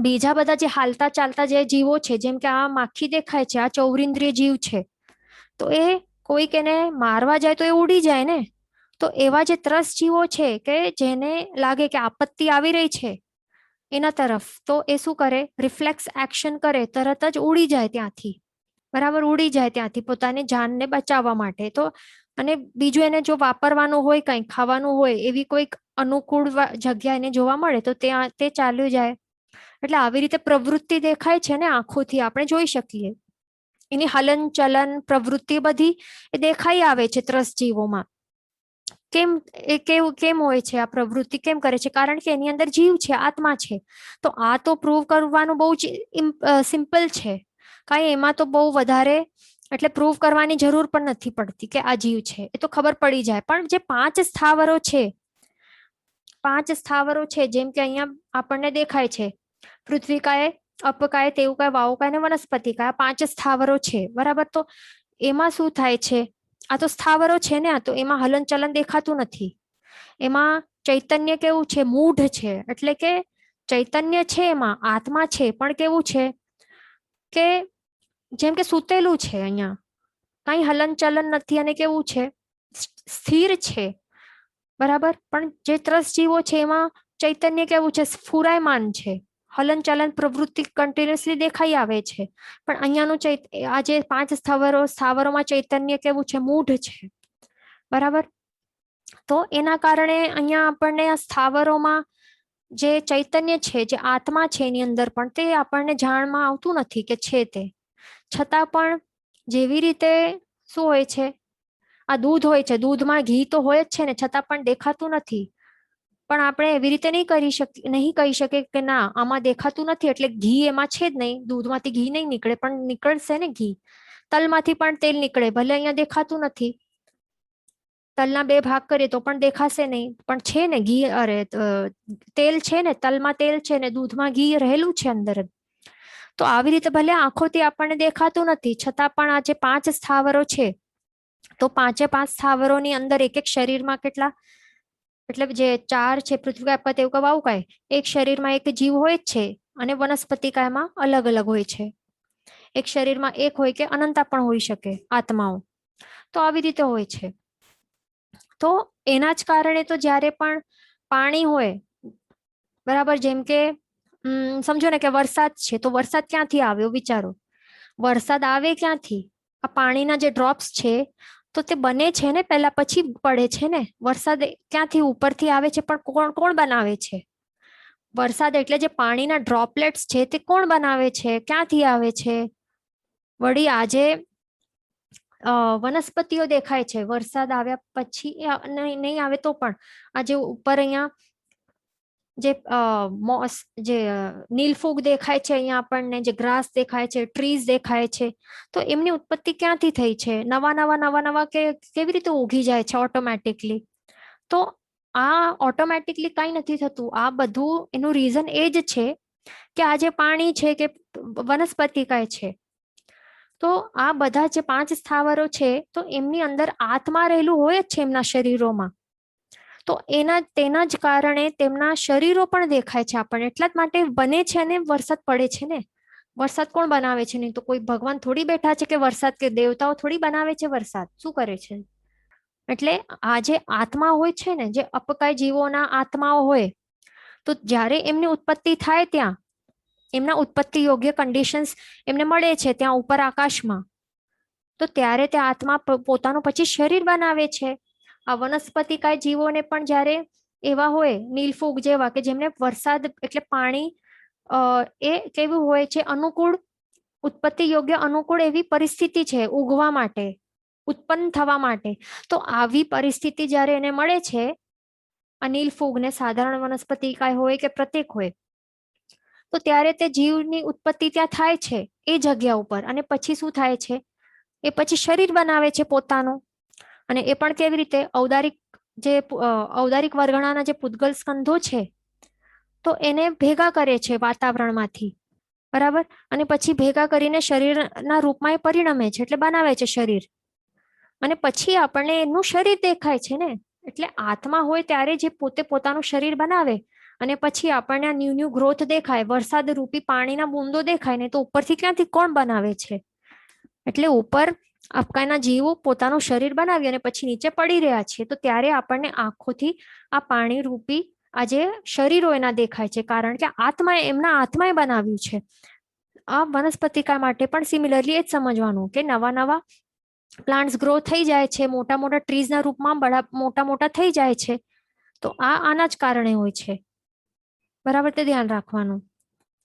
બીજા બધા જે હાલતા ચાલતા જે જીવો છે, જેમ કે આ માખી દેખાય છે, આ ચૌરિન્દ્રિય જીવ છે, તો એ કોઈક એને મારવા જાય તો એ ઉડી જાય ને. તો એવા જે ત્રસ જીવો છે કે જેને લાગે કે આપત્તિ આવી રહી છે એના તરફ, તો એ શું કરે, રિફ્લેક્સ એક્શન કરે, તરત જ ઉડી જાય ત્યાંથી, બરાબર. ઉડી જાય ત્યાંથી પોતાની જાનને બચાવવા માટે. તો અને બીજું એને જો વાપરવાનું હોય, કંઈ ખાવાનું હોય, એવી કોઈક અનુકૂળ જગ્યા એને જોવા મળે તો ત્યાં તે ચાલ્યું જાય. એટલે આવી રીતે પ્રવૃત્તિ દેખાય છે ને, આંખોથી આપણે જોઈ શકીએ. એની હલન ચલન પ્રવૃત્તિ બધી એ દેખાઈ આવે છે ત્રસ જીવોમાં. કેમ હોય છે આ પ્રવૃત્તિ, કેમ કરે છે, કારણ કે એની અંદર જીવ છે, આત્મા છે. તો આ તો પ્રૂવ કરવાનું બહુ જ સિમ્પલ છે, કાંઈ એમાં તો બહુ વધારે એટલે પ્રૂવ કરવાની જરૂર પણ નથી પડતી કે આ જીવ છે, એ તો ખબર પડી જાય. પણ જે 5 સ્થાવરો છે, 5 સ્થાવરો છે, જેમ કે અહીંયા આપણને દેખાય છે, પૃથ્વીકાય, અપકાય, તેવુકાય, વાયુકાય અને વનસ્પતિકાય, 5 સ્થાવરો છે, બરાબર. તો એમાં શું થાય છે, આ તો સ્થાવરો છે ને, આ તો એમાં હલનચલન દેખાતું નથી. એમાં ચૈતન્ય કેવું છે, મૂઢ છે. એટલે કે ચૈતન્ય છે, એમાં આત્મા છે, પણ કેવું છે કે જેમ કે સૂતેલું છે, અહીંયા કઈ હલનચલન નથી અને કેવું છે, સ્થિર છે. બરાબર. પણ જે ત્રસ જીવો છે એમાં ચૈતન્ય કેવું છે, સ્ફુરાયમાન છે, હલનચલન પ્રવૃત્તિ કન્ટિન્યુઅસલી દેખાઈ આવે છે. પણ અહીંયાનું આ જે 5 સ્થાવરોમાં ચૈતન્ય કેવું છે, મૂઢ છે. બરાબર. તો એના કારણે અહીંયા આપણને આ સ્થાવરોમાં જે ચૈતન્ય છે, જે આત્મા છે એની અંદર પણ તે આપણને જાણમાં આવતું નથી કે છે તે. છતાં પણ જેવી રીતે શું હોય છે, આ દૂધ હોય છે, દૂધમાં ઘી તો હોય જ છે ને, છતાં પણ દેખાતું નથી. પણ આપણે એવી રીતે નહીં કહી શકીએ કે ના આમાં દેખાતું નથી એટલે ઘી એમાં છે જ નહીં, દૂધમાંથી ઘી નહીં નીકળે. પણ નીકળશે ને ઘી, તલમાંથી પણ તેલ નીકળે, ભલે અહીંયા દેખાતું નથી. તલના 2 ભાગ કરીએ તો પણ દેખાશે નહીં, પણ છે ને ઘી, અરે તેલ છે ને, તલમાં તેલ છે ને દૂધમાં ઘી રહેલું છે અંદર. તો આવી રીતે ભલે આંખોથી આપણને દેખાતું નથી, છતાં પણ આ જે 5 સ્થાવરો છે, તો 5 સ્થાવરોની અંદર એક શરીરમાં કેટલા, એટલે જે 4 છે, પૃથ્વી કાય તેવકા વાવકાય, એક શરીરમાં એક જીવ હોય જ છે. અને વનસ્પતિ કાયમાં અલગ અલગ હોય છે. એક શરીરમાં એક હોય કે અનંતા પણ હોઈ શકે આત્માઓ. તો આવી રીતે હોય છે. તો એના જ કારણે તો જ્યારે પણ પાણી હોય, બરાબર, જેમ કે સમજો ને કે વરસાદ છે, તો વરસાદ ક્યાંથી આવ્યો વિચારો. વરસાદ આવે ક્યાંથી, આ પાણીના જે ડ્રોપ્સ છે તો તે બને છે ને પહેલા, પછી પડે છે ને. વરસાદ ક્યાંથી ઉપરથી આવે છે, પણ કોણ કોણ બનાવે છે વરસાદ? એટલે જે પાણીના ડ્રોપલેટ્સ છે તે કોણ બનાવે છે, ક્યાંથી આવે છે? વળી આજે વનસ્પતિઓ દેખાય છે વરસાદ આવ્યા પછી, નહીં આવે તો પણ આજે ઉપર અહીંયા જે નીલફૂગ દેખાય છે, અહીંયા આપણને જે ગ્રાસ દેખાય છે, ટ્રીઝ દેખાય છે, તો એમની ઉત્પત્તિ ક્યાંથી થઈ છે? નવા કેવી રીતે ઉગી જાય છે ઓટોમેટિકલી? તો આ ઓટોમેટિકલી કઈ નથી થતું. આ બધું એનું રીઝન એ જ છે કે આ જે પાણી છે કે વનસ્પતિ કાય છે, તો આ બધા જે 5 સ્થાવરો છે તો એમની અંદર આત્મા રહેલું હોય જ છે એમના શરીરોમાં. તો તેના જ કારણે તેમના શરીરો પણ દેખાય છે આપણને. એટલા જ માટે બને છે ને વરસાદ પડે છે ને. વરસાદ કોણ બનાવે છે? નહીં તો કોઈ ભગવાન થોડી બેઠા છે કે વરસાદ, કે દેવતાઓ થોડી બનાવે છે વરસાદ. શું કરે છે? એટલે આ જે આત્મા હોય છે ને, જે અપકાય જીવોના આત્માઓ હોય, તો જ્યારે એમની ઉત્પત્તિ થાય ત્યાં એમના ઉત્પત્તિ યોગ્ય કન્ડિશન્સ એમને મળે છે ત્યાં ઉપર આકાશમાં, તો ત્યારે તે આત્મા પોતાનું પછી શરીર બનાવે છે. આ વનસ્પતિકાય જીવોને પણ જ્યારે એવા હોય નીલફૂગ જેવા કે જેમને વરસાદ એટલે પાણી એ કેવું હોય છે, અનુકૂળ, ઉત્પત્તિ યોગ્ય અનુકૂળ એવી પરિસ્થિતિ છે ઉગવા માટે, ઉત્પન્ન થવા માટે. તો આવી પરિસ્થિતિ જ્યારે એને મળે છે, આ નીલફૂગને, સાધારણ વનસ્પતિ કાય હોય કે પ્રત્યેક હોય, તો ત્યારે તે જીવની ઉત્પત્તિ ત્યાં થાય છે એ જગ્યા ઉપર. અને પછી શું થાય છે? એ પછી શરીર બનાવે છે પોતાનું. અને એ પણ કેવી રીતે? ઔદારિક વર્ગણાના જે પૂતગલ સ્કંધો છે તો એને ભેગા કરે છે વાતાવરણમાંથી, બરાબર. અને પછી ભેગા કરીને શરીરના રૂપમાં એ પરિણમે છે, એટલે બનાવે છે શરીર. અને પછી આપણને એનું શરીર દેખાય છે ને. એટલે આત્મા હોય ત્યારે જે પોતે પોતાનું શરીર બનાવે, અને પછી આપણને ન્યૂ ન્યૂ ગ્રોથ દેખાય, વરસાદ રૂપી પાણીના બૂંદો દેખાય ને, તો ઉપરથી ક્યાંથી કોણ બનાવે છે? એટલે ઉપર અપકાયના જીવો પોતાનું શરીર બનાવી અને પછી નીચે પડી રહ્યા છે, તો ત્યારે આપણને આંખોથી આ પાણી રૂપી આ જે શરીરો એના દેખાય છે, કારણ કે એમના આત્માએ બનાવ્યું છે. આ વનસ્પતિકા માટે પણ સિમિલરલી એ જ સમજવાનું કે નવા નવા પ્લાન્ટ્સ ગ્રો થઈ જાય છે, મોટા મોટા ટ્રીઝના રૂપમાં મોટા મોટા થઈ જાય છે. તો આના જ કારણે હોય છે, બરાબર. તે ધ્યાન રાખવાનું.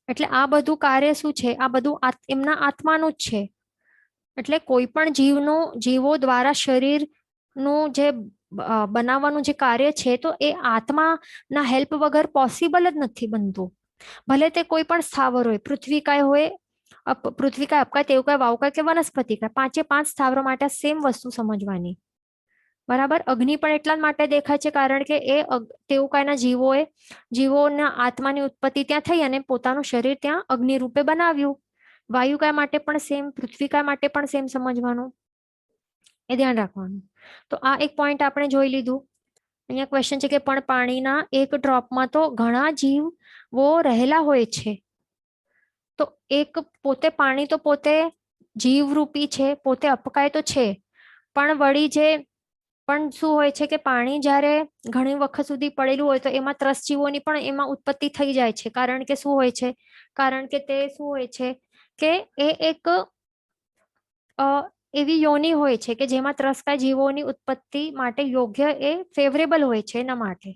એટલે આ બધું કાર્ય શું છે? આ બધું એમના આત્માનું જ છે. એટલે કોઈ પણ જીવો દ્વારા શરીરનું જે બનાવવાનું જે કાર્ય છે, તો એ આત્માના હેલ્પ વગર પોસિબલ જ નથી બનતું. ભલે તે કોઈ પણ સ્થાવર હોય, પૃથ્વીકાય હોય, પૃથ્વીકાય, અપકાય, તેવકાય, વાવકાય કે વનસ્પતિકાય, 5 સ્થાવરો માટે સેમ વસ્તુ સમજવાની, બરાબર. અગ્નિ પણ એટલા માટે દેખાય છે કારણ કે એ તેવકાયના જીવોના આત્માની ઉત્પત્તિ ત્યાં થઈ અને પોતાનું શરીર ત્યાં અગ્નિ રૂપે બનાવ્યું. વાયુકાય માટે પણ સેમ, પૃથ્વીકાય માટે પણ સેમ સમજવાનું. એ ધ્યાન રાખવાનું. તો આ એક પોઈન્ટ આપણે જોઈ લીધું. અહીંયા ક્વેશ્ચન છે કે પણ પાણીના એક ડ્રોપમાં તો ઘણા જીવો રહેલા હોય છે. તો એક પોતે પાણી તો પોતે જીવરૂપી છે, પોતે અપકાય તો છે, પણ વળી જે પણ શું હોય છે કે પાણી જ્યારે ઘણી વખત સુધી પડેલું હોય તો એમાં ત્રસજીવોની પણ એમાં ઉત્પત્તિ થઈ જાય છે. કારણ કે શું હોય છે? કારણ કે તે શું હોય છે કે એ એક એવી યોની હોય છે કે જેમાં ત્રસ્તા જીવોની ઉત્પત્તિ માટે યોગ્ય એ ફેવરેબલ હોય છે એના માટે.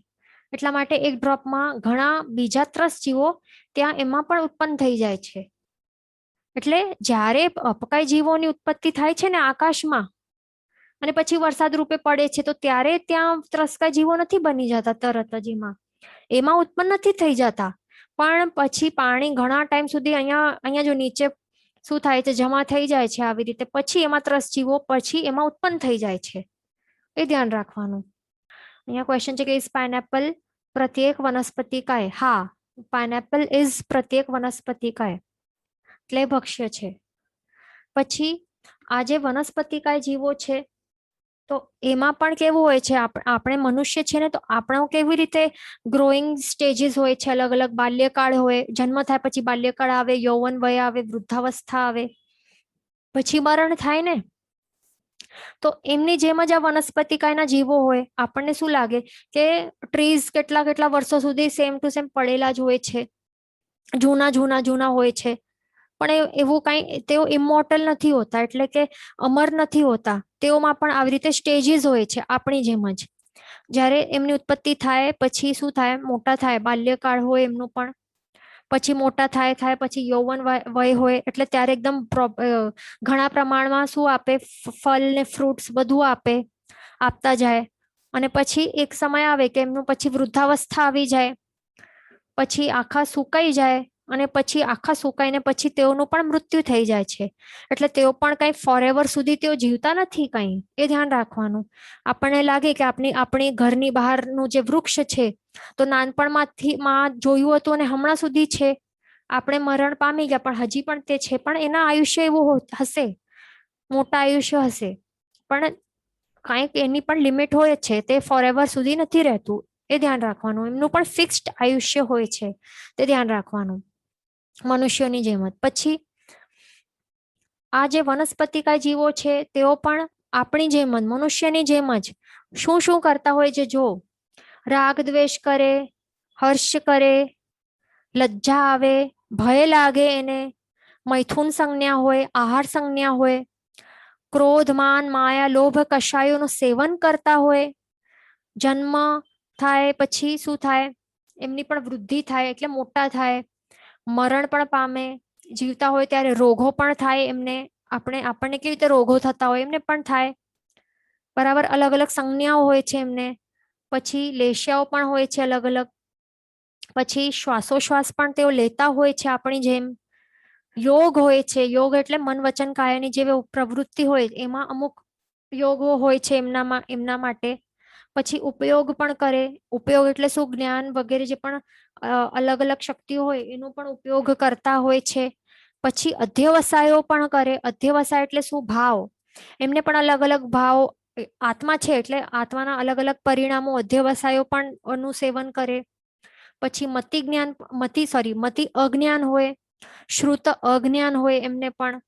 એટલા માટે એક ડ્રોપમાં ઘણા બીજા ત્રસ્ત જીવો ત્યાં એમાં પણ ઉત્પન્ન થઈ જાય છે. એટલે જ્યારે અપકાય જીવોની ઉત્પત્તિ થાય છે ને આકાશમાં અને પછી વરસાદ રૂપે પડે છે, તો ત્યારે ત્યાં ત્રસ્તા જીવો નથી બની જતા તરત જ એમાં ઉત્પન્ન નથી થઈ જતા. પણ પછી પાણી ઘણા ટાઈમ સુધી અહીંયા જો નીચે શું થાય છે, જમા થઈ જાય છે આવી રીતે, પછી એમાં ત્રસજીવો પછી એમાં ઉત્પન્ન થઈ જાય છે. એ ધ્યાન રાખવાનું. અહીંયા ક્વેશ્ચન છે કે ઇઝ પાઇનેપલ પ્રત્યેક વનસ્પતિકાય? હા, પાઇનેપલ ઇઝ પ્રત્યેક વનસ્પતિકાય, એટલે ભક્ષ્ય છે. પછી આ જે વનસ્પતિકાય જીવો છે તો એમાં પણ કેવું હોય છે, આપણે મનુષ્ય છે ને, તો આપણો કેવી રીતે ગ્રોઈંગ સ્ટેજીસ હોય છે, અલગ અલગ. બાલ્યકાળ હોય, જન્મ થાય પછી બાલ્યકાળ આવે, યૌવન વય આવે, વૃદ્ધાવસ્થા આવે, પછી મરણ થાય ને. તો એમની જેમ જ આ વનસ્પતિકાયના જીવો હોય. આપણને શું લાગે કે ટ્રીઝ કેટલા કેટલા વર્ષો સુધી સેમ ટુ સેમ પડેલા જ હોય છે, જૂના જૂના જૂના હોય છે, પણ એવું કઈ તેઓ ઇમોર્ટલ નથી હોતા, એટલે કે અમર નથી હોતા. તેઓમાં પણ આવી રીતે સ્ટેજીસ હોય છે આપણી જેમ જ. જ્યારે એમની ઉત્પત્તિ થાય પછી શું થાય, મોટા થાય, બાલ્યકાળ હોય એમનું પણ, પછી મોટા થાય પછી યૌવન વય હોય, એટલે ત્યારે એકદમ ઘણા પ્રમાણમાં શું આપે, ફળ ને ફ્રૂટ્સ બધું આપતા જાય. અને પછી એક સમય આવે કે એમનું પછી વૃદ્ધાવસ્થા આવી જાય, પછી આખા સુકાઈ જાય, અને પછી આખા સુકાઈને પછી તેઓનું પણ મૃત્યુ થઈ જાય છે. એટલે તેઓ પણ કઈ ફોરએવર સુધી તેઓ જીવતા નથી કઈ. એ ધ્યાન રાખવાનું. આપણને લાગે કે આપણી ઘરની બહારનું જે વૃક્ષ છે તો નાનપણમાંથી માં જોયું હતું અને હમણાં સુધી છે, આપણે મરણ પામી ગયા પણ હજી પણ તે છે, પણ એના આયુષ્ય એવું હશે, મોટા આયુષ્ય હશે, પણ કાંઈક એની પણ લિમિટ હોય છે, તે ફોરએવર સુધી નથી રહેતું. એ ધ્યાન રાખવાનું. એમનું પણ ફિક્સ્ડ આયુષ્ય હોય છે, તે ધ્યાન રાખવાનું, મનુષ્યોની જેમ જ. પછી આ જે વનસ્પતિકાય જીવો છે તેઓ પણ આપણી જેમ જ, મનુષ્યની જેમ જ શું શું કરતા હોય છે જો, રાગ દ્વેષ કરે, હર્ષ કરે, લજ્જા આવે, ભય લાગે એને, મૈથુન સંજ્ઞા હોય, આહાર સંજ્ઞા હોય, ક્રોધ માન માયા લોભ કશાયોનું સેવન કરતા હોય, જન્મ થાય પછી શું થાય, એમની પણ વૃદ્ધિ થાય એટલે મોટા થાય, મરણ પણ પામે, જીવતા હોય ત્યારે રોગો પણ થાય એમને. આપણને કેવી રીતે રોગો થતા હોય એમને પણ થાય. બરાબર, અલગ અલગ સંજ્ઞાઓ હોય છે એમને. પછી લેશિયાઓ પણ હોય છે અલગ અલગ. પછી શ્વાસોશ્વાસ પણ તેઓ લેતા હોય છે આપણી જેમ. યોગ હોય છે, યોગ એટલે મન વચન કાયાની જે પ્રવૃત્તિ હોય એમાં અમુક યોગો હોય છે એમના માટે. પછી ઉપયોગ પણ કરે. ઉપયોગ એટલે શું, જ્ઞાન વગેરે જે પણ અલગ અલગ શક્તિઓ હોય એનો પણ ઉપયોગ કરતા હોય છે. પછી અધ્યવસાયો પણ કરે. અધ્યવસાય એટલે શું, ભાવ. એમને પણ અલગ અલગ ભાવ, આત્મા છે એટલે આત્માના અલગ અલગ પરિણામો, અધ્યવસાયો પણ નું સેવન કરે. પછી મતિ અજ્ઞાન હોય, શ્રુત અજ્ઞાન હોય એમને પણ.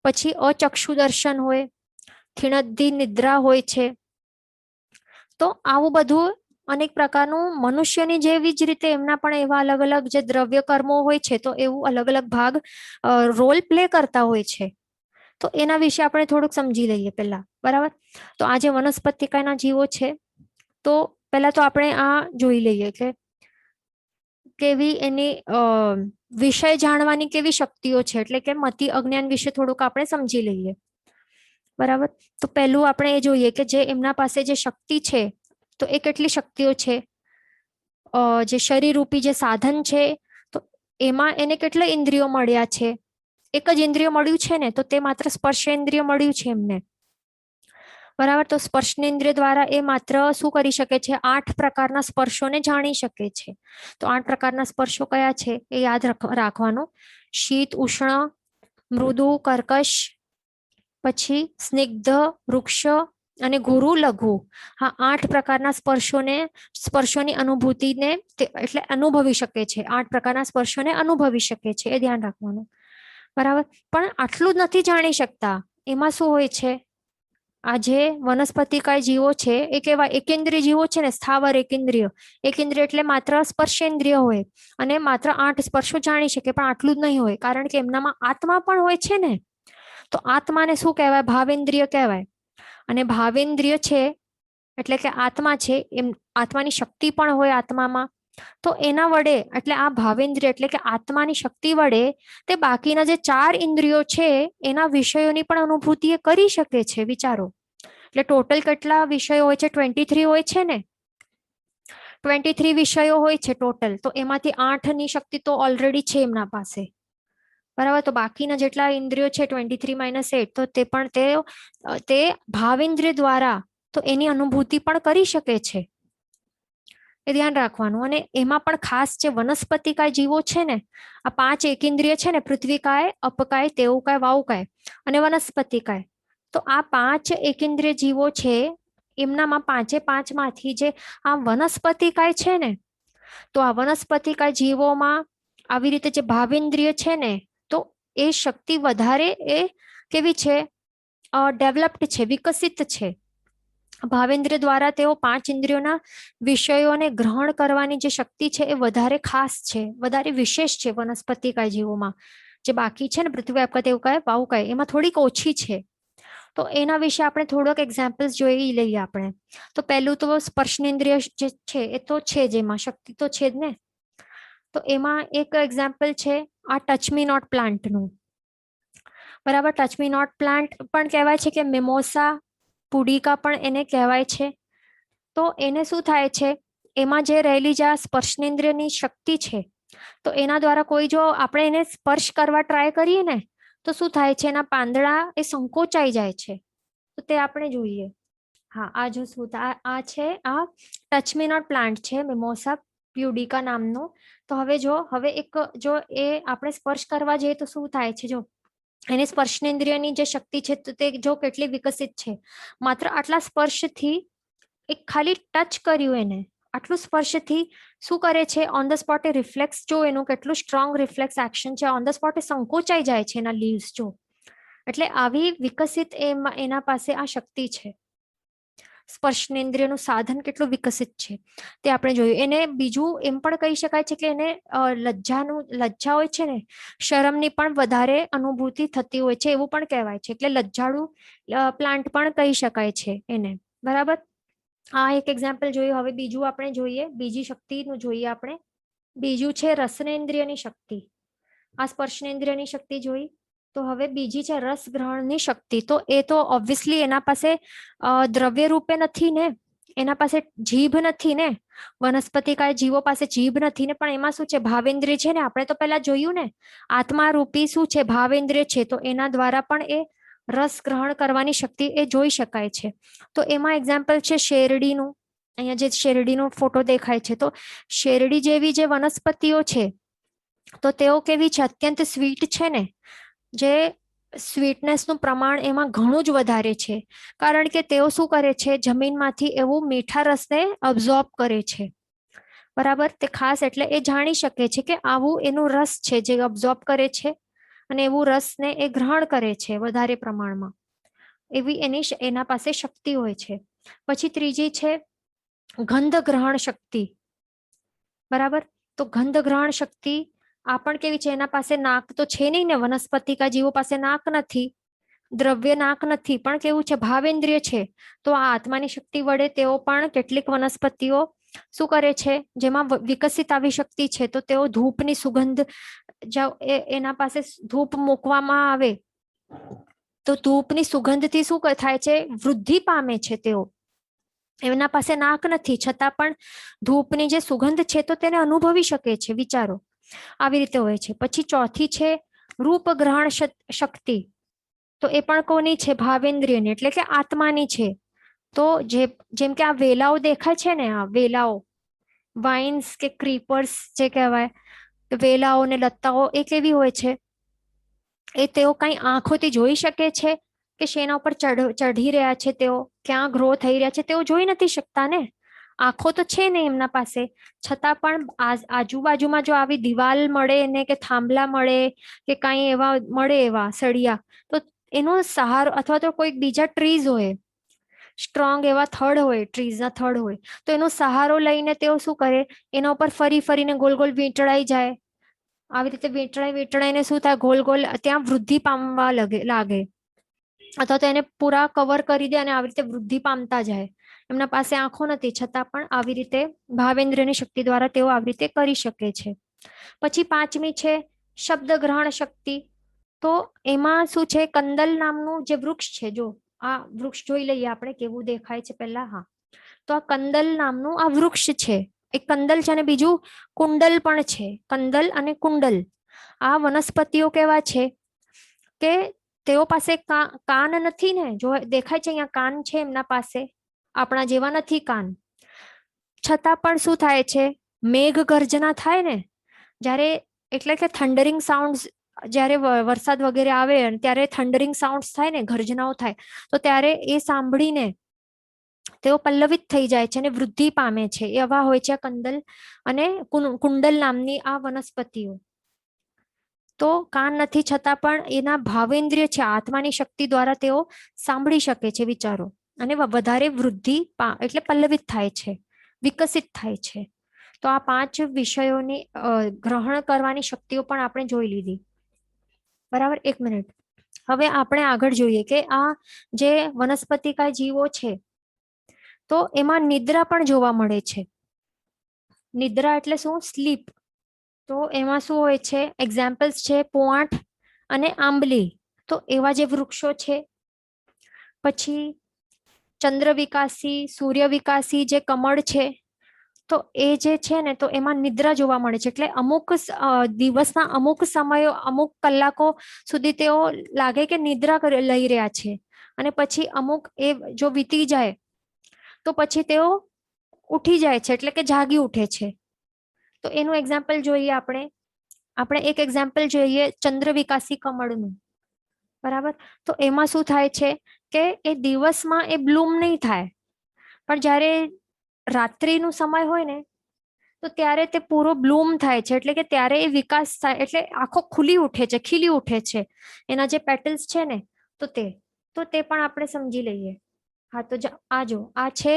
પછી અચક્ષુ દર્શન હોય, થીણદ્દી નિદ્રા હોય છે. તો આવું બધું અનેક પ્રકારનું મનુષ્યની જેવી જ રીતે એમના પણ એવા અલગ અલગ જે દ્રવ્ય કર્મો હોય છે, તો એવું અલગ અલગ ભાગ રોલ પ્લે કરતા હોય છે. તો એના વિશે આપણે થોડુંક સમજી લઈએ પહેલા. બરાબર, તો આ જે વનસ્પતિકાના જીવો છે, તો પહેલા તો આપણે આ જોઈ લઈએ કે કેવી એની વિષય જાણવાની કેવી શક્તિઓ છે, એટલે કે મતિ અજ્ઞાન વિશે થોડુંક આપણે સમજી લઈએ. બરાબર, તો પહેલું આપણે એ જોઈએ કે જે એમના પાસે જે શક્તિ છે, તો એ કેટલી શક્તિઓ છે. જે શરીર રૂપી જે સાધન છે, તો એમાં એને કેટલા ઇન્દ્રિયો મળ્યા છે. એક જ ઇન્દ્રિય મળ્યું છે ને, તો તે માત્ર સ્પર્શેન્દ્રિય મળ્યું છે એમને. બરાબર, તો સ્પર્શેન્દ્રિય દ્વારા એ માત્ર શું કરી શકે છે, 8 પ્રકારના સ્પર્શોને જાણી શકે છે. તો 8 પ્રકારના સ્પર્શો કયા છે એ યાદ રાખવાનું. શીત, ઉષ્ણ, મૃદુ, કર્કશ, પછી સ્નિગ્ધ, વૃક્ષ અને ગુરુ, લઘુ. હા, 8 પ્રકારના સ્પર્શોની અનુભૂતિને એટલે અનુભવી શકે છે. 8 પ્રકારના સ્પર્શોને અનુભવી શકે છે, એ ધ્યાન રાખવાનું. બરાબર. પણ આટલું જ નથી જાણી શકતા. એમાં શું હોય છે, આ જે વનસ્પતિકાય જીવો છે એ કેવા એકેન્દ્રિય જીવો છે ને, સ્થાવર એકેન્દ્રિય. એકેન્દ્રિય એટલે માત્ર સ્પર્શેન્દ્રિય હોય અને માત્ર 8 સ્પર્શો જાણી શકે, પણ આટલું જ નહીં હોય, કારણ કે એમનામાં આત્મા પણ હોય છે ને. તો આત્માને શું કહેવાય? ભાવેન્દ્રિય કહેવાય. અને ભાવેન્દ્રિય છે એટલે કે આત્મા છે, એમ આત્માની શક્તિ પણ હોય આત્મામાં. તો એના વડે એટલે આ ભાવેન્દ્રિય એટલે કે આત્માની શક્તિ વડે તે બાકીના જે 4 ઇન્દ્રિયો છે એના વિષયોની પણ અનુભૂતિ એ કરી શકે છે. વિચારો. એટલે ટોટલ કેટલા વિષયો હોય છે? 23 હોય છે ને. 23 વિષયો હોય છે ટોટલ. તો એમાંથી 8 ની શક્તિ તો ઓલરેડી છે એમના પાસે. બરાબર. તો બાકીના જેટલા ઇન્દ્રિયો છે 23 - 8, તો તે પણ તે ભાવેન્દ્રિય દ્વારા તો એની અનુભૂતિ પણ કરી શકે છે. એ ધ્યાન રાખવાનું. અને એમાં પણ ખાસ જે વનસ્પતિકાય જીવો છે ને, આ 5 એકેન્દ્રિય છે ને, પૃથ્વીકાય, અપકાય, તેવુકાય, વાયુકાય અને વનસ્પતિકાય. તો આ 5 એકેન્દ્રિય જીવો છે, એમનામાં 5 માંથી જે આ વનસ્પતિકાય છે ને, તો આ વનસ્પતિકાય જીવોમાં આવી રીતે જે ભાવેન્દ્રિય છે ને, તો એ શક્તિ વધારે એ કેવી છે? ડેવલપ્ડ છે, વિકસિત છે. ભાવેન્દ્રિય દ્વારા તેઓ 5 ઇન્દ્રિયોના વિષયોને ગ્રહણ કરવાની જે શક્તિ છે એ વધારે ખાસ છે, વધારે વિશેષ છે વનસ્પતિકાય જીવોમાં. જે બાકી છે ને, પૃથ્વી, આપકા, તેવુકાય, વાયુકાય, એમાં થોડીક ઓછી છે. તો એના વિશે આપણે થોડોક એક્ઝામ્પલ્સ જોઈ લઈએ આપણે. તો પહેલું તો સ્પર્શનેન્દ્રિય જે છે એ તો છે જ, એમાં શક્તિ તો છે જ ને. તો એમાં એક એક્ઝામ્પલ છે આ ટચ મી નોટ પ્લાન્ટનું. બરાબર. ટચ મી નોટ પ્લાન્ટ પણ કહેવાય છે કે મિમોસા પુડિકા પણ એને કહેવાય છે. તો એને શું થાય છે, એમાં જે રહેલી જે આ સ્પર્શનેન્દ્રિયની શક્તિ છે, તો એના દ્વારા કોઈ જો આપણે એને સ્પર્શ કરવા ટ્રાય કરીએ ને, તો શું થાય છે, એના પાંદડા એ સંકોચાઈ જાય છે. તો તે આપણે જોઈએ. હા, આ જો શું આ છે, આ ટચ મી નોટ પ્લાન્ટ છે, મિમોસા પ્યુડિકા નામનો. તો હવે એક જો એ આપણે સ્પર્શ કરવા જઈએ તો શું થાય છે, જો એની સ્પર્શનેન્દ્રિયની જે શક્તિ છે તો તે જો કેટલી વિકસિત છે. માત્ર આટલા સ્પર્શથી એક ખાલી ટચ કર્યું એને, આટલું સ્પર્શથી શું કરે છે, on the spot A reflex જો એનું કેટલું સ્ટ્રોંગ રિફ્લેક્સ એક્શન છે, ઓન ધ સ્પોટ એ સંકોચાઈ જાય છે એના લીવ્સ જો. એટલે આવી વિકસિત એના પાસે આ શક્તિ છે. સ્પર્શનેન્દ્રિયનું સાધન કેટલું વિકસિત છે તે આપણે જોયું. એને બીજું એમ પણ કહી શકાય છે કે એને લજ્જા હોય છે ને, શરમની પણ વધારે અનુભૂતિ થતી હોય છે એવું પણ કહેવાય છે. એટલે લજ્જાળુ પ્લાન્ટ પણ કહી શકાય છે એને. બરાબર. આ એક એક્ઝામ્પલ જોયું. હવે બીજું આપણે જોઈએ, બીજી શક્તિનું જોઈએ આપણે. બીજું છે રસનેન્દ્રિયની શક્તિ. આ સ્પર્શનેન્દ્રિયની શક્તિ જોઈ. તો હવે બીજી છે રસ ગ્રહણની શક્તિ. તો એ તો ઓબ્વિયસલી એના પાસે દ્રવ્ય રૂપે નથી ને, એના પાસે જીભ નથી ને. વનસ્પતિકાય જીવો પાસે જીભ નથી ને, પણ એમાં શું છે, ભાવેન્દ્રિય છે ને. આપણે તો પહેલા જોયું ને, આત્મા રૂપી શું છે, ભાવેન્દ્રિય છે. તો એના દ્વારા પણ એ રસ ગ્રહણ કરવાની શક્તિ એ જોઈ શકાય છે. તો એમાં એક્ઝામ્પલ છે શેરડીનું. અહીંયા જે શેરડીનો ફોટો દેખાય છે, તો શેરડી જેવી જે વનસ્પતિઓ છે, તો તેઓ કેવી છે, અત્યંત સ્વીટ છે ને. જે સ્વીટનેસનું પ્રમાણ એમાં ઘણું જ વધારે છે, કારણ કે તેઓ શું કરે છે, જમીનમાંથી એવું મીઠા રસને અબ્ઝોર્બ કરે છે. બરાબર. તે ખાસ એટલે એ જાણી શકે છે કે આવું એનું રસ છે જે અબ્ઝોર્બ કરે છે, અને એવું રસને એ ગ્રહણ કરે છે વધારે પ્રમાણમાં. એવી એના પાસે શક્તિ હોય છે. પછી ત્રીજી છે ગંધ ગ્રહણ શક્તિ. બરાબર. તો ગંધ ગ્રહણ શક્તિ આ પણ કેવી છે, એના પાસે નાક તો છે નહીં ને, વનસ્પતિકા જીવો પાસે નાક નથી, દ્રવ્ય નાક નથી, પણ કેવું છે, ભાવેન્દ્રિય છે. તો આ આત્માની શક્તિ વડે તેઓ પણ કેટલીક વનસ્પતિઓ શું કરે છે, જેમાં વિકસિત આવી શક્તિ છે, તો તેઓ ધૂપની સુગંધ એના પાસે ધૂપ મૂકવામાં આવે તો ધૂપની સુગંધથી શું થાય છે, વૃદ્ધિ પામે છે તેઓ. એમના પાસે નાક નથી, છતાં પણ ધૂપની જે સુગંધ છે તો તેને અનુભવી શકે છે. વિચારો. આવી રીતે હોય છે. પછી ચોથી છે રૂપ ગ્રહણ શક્તિ. તો એ પણ કોની છે, ભાવેન્દ્રિયની, એટલે કે આત્માની છે. તો જેમ કે આ વેલાઓ દેખાય છે ને, આ વેલાઓ, વાઇન્સ કે ક્રીપર્સ જે કહેવાય, વેલાઓ ને લતાઓ, એ કેવી હોય છે, એ તેઓ કઈ આંખોથી જોઈ શકે છે? કે શેના ઉપર ચઢી રહ્યા છે તેઓ, ક્યાં ગ્રો થઈ રહ્યા છે તેઓ જોઈ નથી શકતા ને. આંખો તો છે ને એમના પાસે, છતાં પણ આજુબાજુમાં જો આવી દિવાલ મળે ને કે થાંભલા મળે કે કાંઈ એવા મળે એવા સળિયા, તો એનો સહારો, અથવા તો કોઈ બીજા ટ્રીઝ હોય, સ્ટ્રોંગ એવા થડ હોય, ટ્રીઝના થડ હોય, તો એનો સહારો લઈને તેઓ શું કરે, એના ઉપર ફરી ફરીને ગોલ ગોલ વીંટળાઈ જાય. આવી રીતે વીંટળાઈને શું થાય, ગોલ ગોલ ત્યાં વૃદ્ધિ પામવા લાગે, અથવા તો એને પૂરા કવર કરી દે અને આવી રીતે વૃદ્ધિ પામતા જાય. એમના પાસે આંખો નથી, છતાં પણ આવી રીતે ભાવેન્દ્રની શક્તિ દ્વારા તેઓ આવી રીતે કરી શકે છે. પછી પાંચમી છે શબ્દ ગ્રહણ શક્તિ. તો એમાં શું છે, કંદલ નામનું જે વૃક્ષ છે, જો આ વૃક્ષ જોઈ લઈએ આપણે કેવું દેખાય છે પહેલા. હા, તો આ કંદલ નામનું આ વૃક્ષ છે. એક કંદલ છે અને બીજું કુંડલ પણ છે. કંદલ અને કુંડલ આ વનસ્પતિઓ કેવા છે કે તેઓ પાસે કાન નથી ને, જો દેખાય છે અહીંયા કાન છે એમના પાસે, આપણા જેવા નથી કાન, છતાં પણ શું થાય છે, મેઘ ગર્જના થાય ને જ્યારે, એટલે કે થંડરિંગ સાઉન્ડ, જ્યારે વરસાદ વગેરે આવે ત્યારે થંડરિંગ સાઉન્ડ થાય ને, ગર્જનાઓ થાય, તો ત્યારે એ સાંભળીને તેઓ પલ્લવિત થઈ જાય છે અને વૃદ્ધિ પામે છે. એવા હોય છે કંદલ અને કુંડલ નામની આ વનસ્પતિઓ. તો કાન નથી, છતાં પણ એના ભાવેન્દ્રિય છે, આત્માની શક્તિ દ્વારા તેઓ સાંભળી શકે છે વિચારો, અને વધારે વૃદ્ધિ એટલે પલ્લવિત થાય છે, વિકસિત થાય છે. તો આ 5 વિષયોની ગ્રહણ કરવાની શક્તિઓ પણ આપણે જોઈ લીધી. બરાબર, 1 મિનિટ. હવે આપણે આગળ જોઈએ કે આ જે વનસ્પતિકા જીવો છે, તો એમાં નિદ્રા પણ જોવા મળે છે. નિદ્રા એટલે શું? સ્લીપ. તો એમાં શું હોય છે, એક્ઝામ્પલ્સ છે પોઆઠ અને આંબલી. તો એવા જે વૃક્ષો છે. પછી ચંદ્ર વિકાસી, સૂર્ય વિકાસી જે કમળ છે, તો એ જે છે ને, તો એમાં નિદ્રા જોવા મળે છે. એટલે અમુક દિવસના અમુક સમયો, અમુક કલાકો સુધી તેઓ લાગે કે નિદ્રા લઈ રહ્યા છે, અને પછી અમુક એ જો વીતી જાય તો પછી તેઓ ઉઠી જાય છે, એટલે કે જાગી ઉઠે છે. તો એનું એક્ઝામ્પલ જોઈએ આપણે એક એક્ઝામ્પલ જોઈએ ચંદ્ર વિકાસી કમળનું. બરાબર, તો એમાં શું થાય છે કે એ દિવસમાં એ બ્લૂમ નહીં થાય, પણ જ્યારે રાત્રિનો સમય હોય ને, તો ત્યારે તે પૂરો બ્લૂમ થાય છે, એટલે કે ત્યારે એ વિકાસ થાય, એટલે આખો ખુલી ઉઠે છે, ખીલી ઉઠે છે. એના જે પેટલ્સ છે ને, તો તે પણ આપણે સમજી લઈએ. હા, તો આ જો આ છે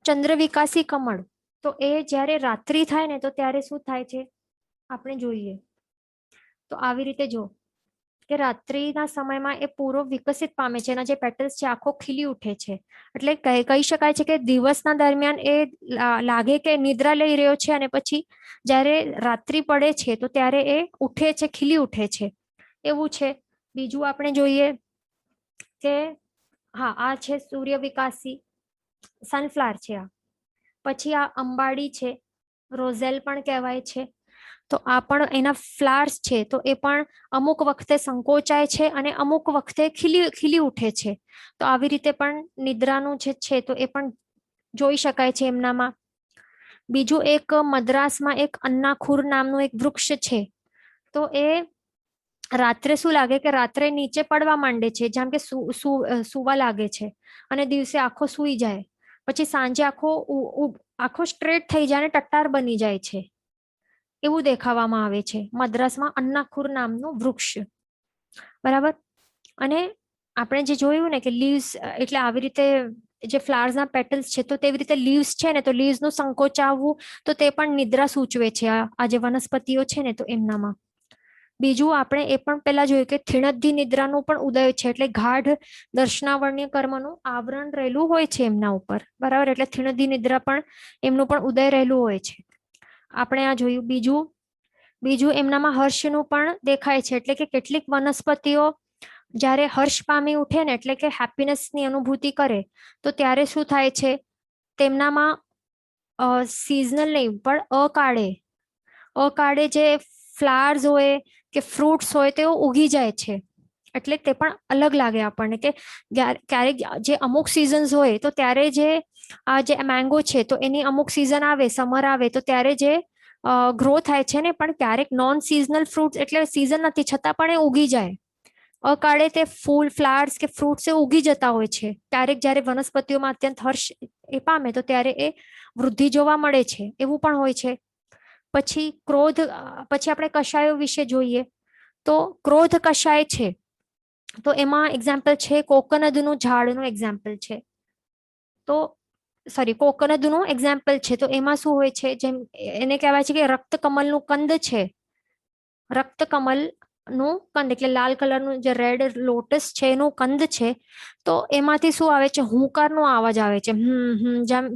ચંદ્ર વિકાસી કમળ. તો એ જ્યારે રાત્રિ થાય ને, તો ત્યારે શું થાય છે આપણે જોઈએ. તો આવી રીતે જો કે રાત્રિના સમયમાં એ પૂરો વિકસિત પામે છે, એના જે પેટલ્સ છે આખો ખીલી ઉઠે છે. એટલે કહી શકાય છે કે દિવસના દરમિયાન એ લાગે કે નિદ્રા લઈ રહ્યો છે, અને પછી જ્યારે રાત્રિ પડે છે તો ત્યારે એ ઉઠે છે, ખીલી ઉઠે છે. એવું છે. બીજું આપણે જોઈએ કે હા, આ છે સૂર્ય વિકાસી સનફ્લાવર છે આ. પછી આ અંબાડી છે, રોઝેલ પણ કહેવાય છે. તો આ પણ એના ફ્લાવર્સ છે, તો એ પણ અમુક વખતે સંકોચાય છે અને અમુક વખતે ખીલી ઉઠે છે. તો આવી રીતે પણ નિદ્રાનું જે છે તો એ પણ જોઈ શકાય છે એમનામાં. બીજું એક મદ્રાસમાં એક અન્નાખુર નામનું એક વૃક્ષ છે. તો એ રાત્રે શું લાગે કે રાત્રે નીચે પડવા માંડે છે, જેમ કે સુવા લાગે છે, અને દિવસે આખો સુઈ જાય, પછી સાંજે આખો સ્ટ્રેટ થઈ જાય અને ટટ્ટાર બની જાય છે, એવું દેખાવામાં આવે છે. મદ્રાસમાં અન્નાખુર નામનું વૃક્ષ. બરાબર. અને આપણે જે જોયું ને કે લીવ્સ, એટલે આવી રીતે જે ફ્લાવર્સના પેટલ્સ છે, તો તેવી રીતે લીવ્સ છે ને, તો લીવ્સનું સંકોચાવવું, તો તે પણ નિદ્રા સૂચવે છે આ જે વનસ્પતિઓ છે ને, તો એમનામાં. બીજું આપણે એ પણ પહેલા જોયું કે થિણદ્ધિ નિદ્રાનું પણ ઉદય છે, એટલે ગાઢ દર્શનાવર્ણ્ય કર્મનું આવરણ રહેલું હોય છે એમના ઉપર. બરાબર, એટલે થિણદ્ધિ નિદ્રા પણ એમનું પણ ઉદય રહેલું હોય છે. આપણે આ જોયું. બીજું એમનામાં હર્ષનું પણ દેખાય છે, એટલે કે કેટલીક વનસ્પતિઓ જ્યારે હર્ષ પામી ઉઠે ને, એટલે કે હેપીનેસની અનુભૂતિ કરે, તો ત્યારે શું થાય છે તેમનામાં સિઝનલ નહીં પણ અકાળે જે ફ્લાવર્સ હોય કે ફ્રૂટ્સ હોય તેઓ ઉગી જાય છે. એટલે તે પણ અલગ લાગે આપણને કે ક્યારેક જે અમુક સિઝન્સ હોય, તો ત્યારે જે મેંગો છે, તો એની અમુક સિઝન આવે, સમર આવે, તો ત્યારે જે ગ્રો થાય છે ને, પણ ક્યારેક નોન સિઝનલ ફ્રૂટ્સ, એટલે સિઝન નથી છતાં પણ એ ઉગી જાય, અકાળે તે ફૂલ, ફ્લાવર્સ કે ફ્રૂટ્સ એ ઉગી જતા હોય છે. ક્યારેક જ્યારે વનસ્પતિઓમાં અત્યંત હર્ષ એ પામે તો ત્યારે એ વૃદ્ધિ જોવા મળે છે, એવું પણ હોય છે. પછી ક્રોધ, પછી આપણે કષાયો વિશે જોઈએ તો ક્રોધ કષાય છે તો એમાં એક્ઝામ્પલ છે કોકોનદનું ઝાડનું એક્ઝામ્પલ છે. તો સોરી, કોકોનદનું એક્ઝામ્પલ છે. તો એમાં શું હોય છે, જેમ એને કહેવાય છે કે રક્તકમલનું કંદ છે. રક્તકમલ નું કંદ એટલે લાલ કલરનું જે રેડ લોટસ છે એનું કંદ છે. તો એમાંથી શું આવે છે, હુંકારનો અવાજ આવે છે.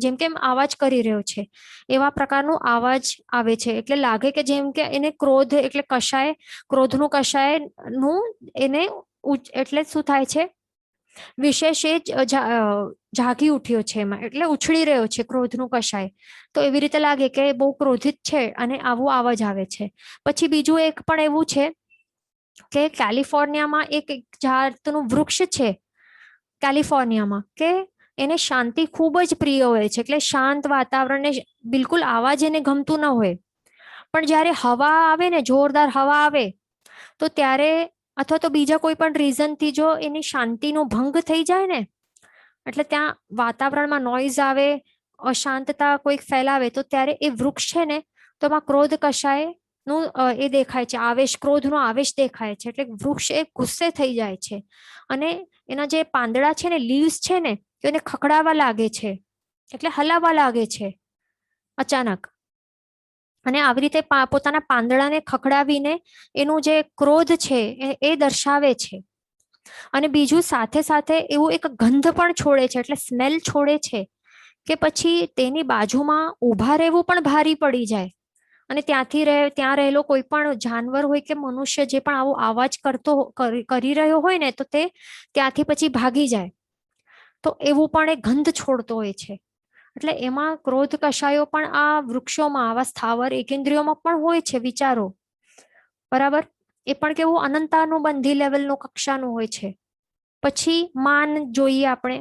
જેમ કે અવાજ કરી રહ્યો છે એવા પ્રકારનો અવાજ આવે છે. એટલે લાગે કે જેમ કે એને ક્રોધ એટલે કષાય, ક્રોધનું કષાય નું એને એટલે શું થાય છે, વિશેષ એ જાગી ઉઠ્યો છે એમાં, એટલે ઉછળી રહ્યો છે ક્રોધનું કષાય. તો એવી રીતે લાગે કે બહુ ક્રોધિત છે અને આવો અવાજ આવે છે. પછી બીજું એક પણ એવું છે કે કેલિફોર્નિયામાં એક જાતનું વૃક્ષ છે કેલિફોર્નિયામાં, કે એને શાંતિ ખૂબ જ પ્રિય હોય છે. એટલે શાંત વાતાવરણને બિલકુલ અવાજ એને ગમતું ન હોય, પણ જ્યારે હવા આવે ને, જોરદાર હવા આવે તો ત્યારે, અથવા તો બીજા કોઈ પણ રીઝનથી જો એની શાંતિનો ભંગ થઈ જાય ને, એટલે ત્યાં વાતાવરણમાં નોઈઝ આવે, અશાંતતા કોઈક ફેલાવે તો ત્યારે એ વૃક્ષ છે ને, તો એમાં ક્રોધ કષાય નું એ દેખાય છે, આવેશ, ક્રોધનો આવેશ દેખાય છે. એટલે વૃક્ષ એ ગુસ્સે થઈ જાય છે અને એના જે પાંદડા છે ને, લીવ્સ છે ને, તો એને ખખડાવા લાગે છે, એટલે હલાવવા લાગે છે અચાનક. અને આવી રીતે પોતાના પાંદડાને ખખડાવીને એનું જે ક્રોધ છે એ દર્શાવે છે. અને બીજું સાથે સાથે એવું એક ગંધ પણ છોડે છે, એટલે સ્મેલ છોડે છે કે પછી તેની બાજુમાં ઊભા રહેવું પણ ભારી પડી જાય. અને ત્યાં રહેલો કોઈ પણ જાનવર હોય કે મનુષ્ય જે પણ આવો અવાજ કરી રહ્યો હોય ને, તો તે ત્યાંથી પછી ભાગી જાય. તો એવું પણ એ ગંધ છોડતો હોય છે. એટલે એમાં ક્રોધ કષાયો પણ આ વૃક્ષોમાં, આવા સ્થાવર એકેન્દ્રિયોમાં પણ હોય છે વિચારો, બરાબર. એ પણ કેવું અનંતાનુબંધી લેવલનું કક્ષાનું હોય છે. પછી માન જોઈએ આપણે,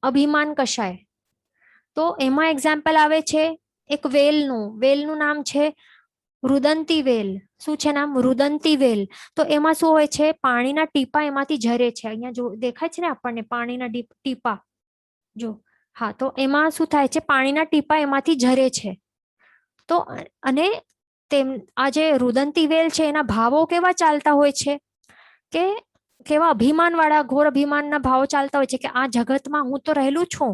અભિમાન કષાય. તો એમાં એક્ઝામ્પલ આવે છે એક વેલનું નામ છે રુદંતી વેલ. શું છે નામ? રુદંતી વેલ. તો એમાં શું હોય છે, પાણીના ટીપા એમાંથી ઝરે છે. અહીંયા જો દેખાય છે ને આપણને પાણીના ટીપા, જો, હા, તો એમાં શું થાય છે, પાણીના ટીપા એમાંથી ઝરે છે. તો અને આ જે રુદંતી વેલ છે એના ભાવો કેવા ચાલતા હોય છે, કે કેવા અભિમાન વાળા, ઘોર અભિમાનના ભાવો ચાલતા હોય છે કે આ જગતમાં હું તો રહેલું છું,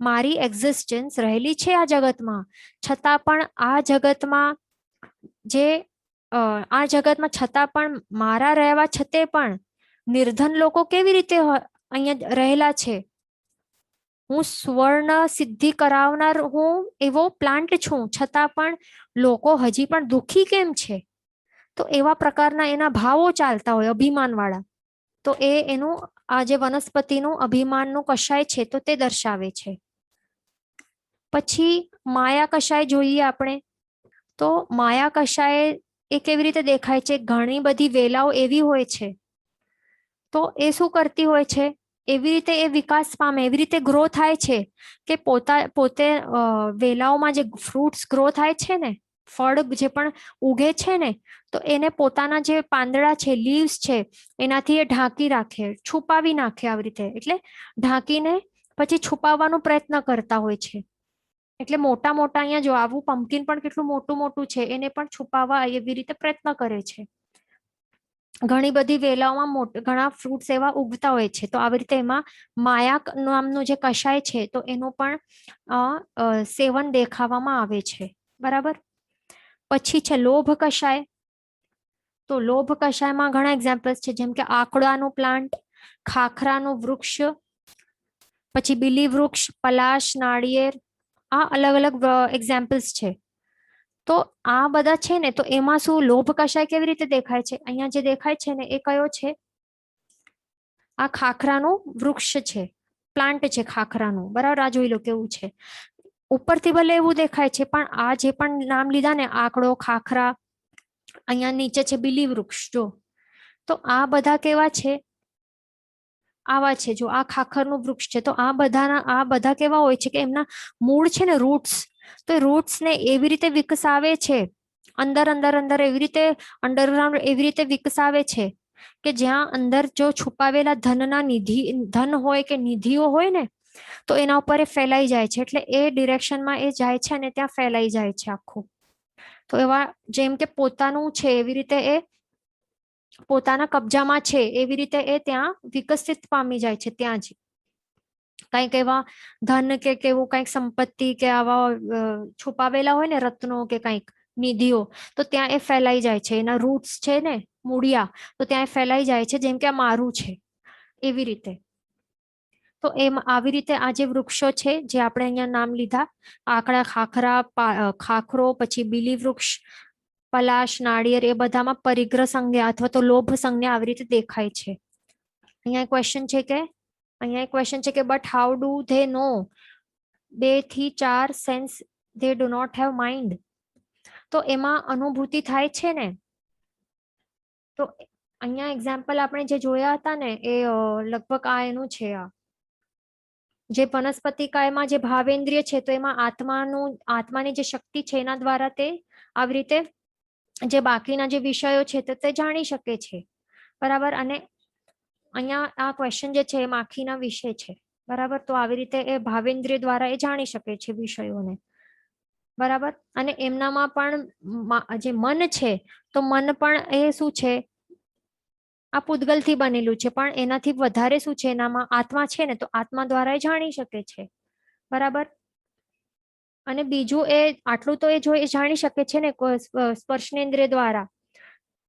મારી એક્ઝિસ્ટન્સ રહેલી છે આ જગતમાં, છતાં પણ આ જગતમાં છતાં પણ મારા રહેવા છતાં પણ નિર્ધન લોકો કેવી રીતે અહીંયા રહેલા છે. હું સ્વર્ણ સિદ્ધિ કરાવનાર હું એવો પ્લાન્ટ છું, છતાં પણ લોકો હજી પણ દુઃખી કેમ છે. તો એવા પ્રકારના એના ભાવો ચાલતા હોય અભિમાન વાળા. તો એનું આ જે વનસ્પતિનું અભિમાનનું કષાય છે તો તે દર્શાવે છે. પછી માયા કષાય જોઈએ આપણે. તો માયા કષાય એ કેવી રીતે દેખાય છે, ઘણી બધી વેલાઓ એવી હોય છે, તો એ શું કરતી હોય છે, એવી રીતે એ વિકાસ પામે, એવી રીતે ગ્રો થાય છે કે પોતે વેલાઓમાં જે ફ્રૂટ્સ ગ્રો થાય છે ને, ફળ જે પણ ઉગે છે ને, તો એને પોતાના જે પાંદડા છે, લીવ્સ છે, એનાથી એ ઢાંકી રાખે, છુપાવી નાખે આવી રીતે. એટલે ઢાંકીને પછી છુપાવવાનો પ્રયત્ન કરતા હોય છે. એટલે મોટા મોટા, અહીંયા જો આવું પમ્પકિન પણ કેટલું મોટું મોટું છે, એને પણ છુપાવવા એવી રીતે પ્રયત્ન કરે છે. ઘણી બધી વેલાઓમાં ઘણા ફ્રૂટ્સ એવા ઉગતા હોય છે. તો આવી રીતે એમાં માયા નામનું જે કષાય છે તો એનું પણ સેવન દેખાવામાં આવે છે, બરાબર. પછી છે લોભ કષાય. તો લોભ કષાયમાં ઘણા એક્ઝામ્પલ્સ છે, જેમ કે આકડાનું પ્લાન્ટ, ખાખરાનું વૃક્ષ, પછી બીલી વૃક્ષ, પલાશ, નાળિયેર, આ અલગ અલગ એક્ઝામ્પલ્સ છે. તો આ બધા છે ને, તો એમાં શું લોભ કષાય કેવી રીતે દેખાય છે, અહીંયા જે દેખાય છે ને એ કયો છે, આ ખાખરાનું વૃક્ષ છે, પ્લાન્ટ છે ખાખરાનું, બરાબર. આ જોઈ લો કેવું છે, ઉપરથી ભલે એવું દેખાય છે, પણ આ જે પણ નામ લીધા ને, આકડો, ખાખરા, અહીંયા નીચે છે બીલી વૃક્ષ, જો. તો આ બધા કેવા છે, આવા છે. જો આ ખાખરનું વૃક્ષ છે, તો આ બધા કેવા હોય છે કે એમના મૂળ છે ને, રૂટ્સ, તો રૂટ્સ ને એવી રીતે વિકસાવે છે, અંદર અંદર અંદર એવી રીતે અંડરગ્રાઉન્ડ એવી રીતે વિકસાવે છે કે જ્યાં અંદર જો છુપાવેલા ધનના ધન હોય કે નિધિઓ હોય ને તો એના ઉપર એ ફેલાઈ જાય છે, એટલે એ ડિરેક્શનમાં એ જાય છે અને ત્યાં ફેલાઈ જાય છે આખું. તો એવા જેમ કે પોતાનું છે એવી રીતે એ પોતાના કબજામાં છે એવી રીતે એ ત્યાં વિકસિત પામી જાય છે. ત્યાં જ કંઈક એવા ધન કે કેવું કંઈક સંપત્તિ કે આવા છુપાવેલા હોય ને રત્નો કે કંઈક નિધિઓ, તો ત્યાં એ ફેલાઈ જાય છે. એના રૂટ્સ છે ને મૂળિયા, તો ત્યાં એ ફેલાઈ જાય છે, જેમ કે આ મારું છે એવી રીતે. તો એમ આવી રીતે આ જે વૃક્ષો છે જે આપણે અહીંયા નામ લીધા, આકડા, ખાખરા, ખાખરો, પછી બીલી વૃક્ષ, પલાશ, નાળિયેર, એ બધામાં પરિગ્રહ સંજ્ઞા અથવા તો લોભ સંજ્ઞા આવી રીતે દેખાય છે. અહીંયા ક્વેશ્ચન છે કે but how do they know 2 થી 4 sense they do not have mind? તો એમાં અનુભૂતિ થાય છે ને. તો અહીંયા એક્ઝામ્પલ આપણે જે જોયા હતા ને એ લગભગ આ એનું છે. આ જે વનસ્પતિકાયમાં જે ભાવેન્દ્રિય છે તો એમાં આત્માની જે શક્તિ છે એના દ્વારા તે આવી રીતે જે બાકીના જે વિષયો છે તે જાણી શકે છે. બરાબર. અને અહીંયા આ ક્વેશ્ચન જે છે એ માખીના વિશે છે. બરાબર. તો આવી રીતે એ ભાવેન્દ્રિય દ્વારા એ જાણી શકે છે વિષયોને. બરાબર. અને એમનામાં પણ જે મન છે તો મન પણ એ શું છે, આ પૂતગલ થી બનેલું છે, પણ એનાથી વધારે શું છે, એનામાં આત્મા છે ને, તો આત્મા દ્વારા એ જાણી શકે છે. બરાબર. અને બીજું એ આટલું તો એ જાણી શકે છે ને સ્પર્શનેન્દ્રિય દ્વારા,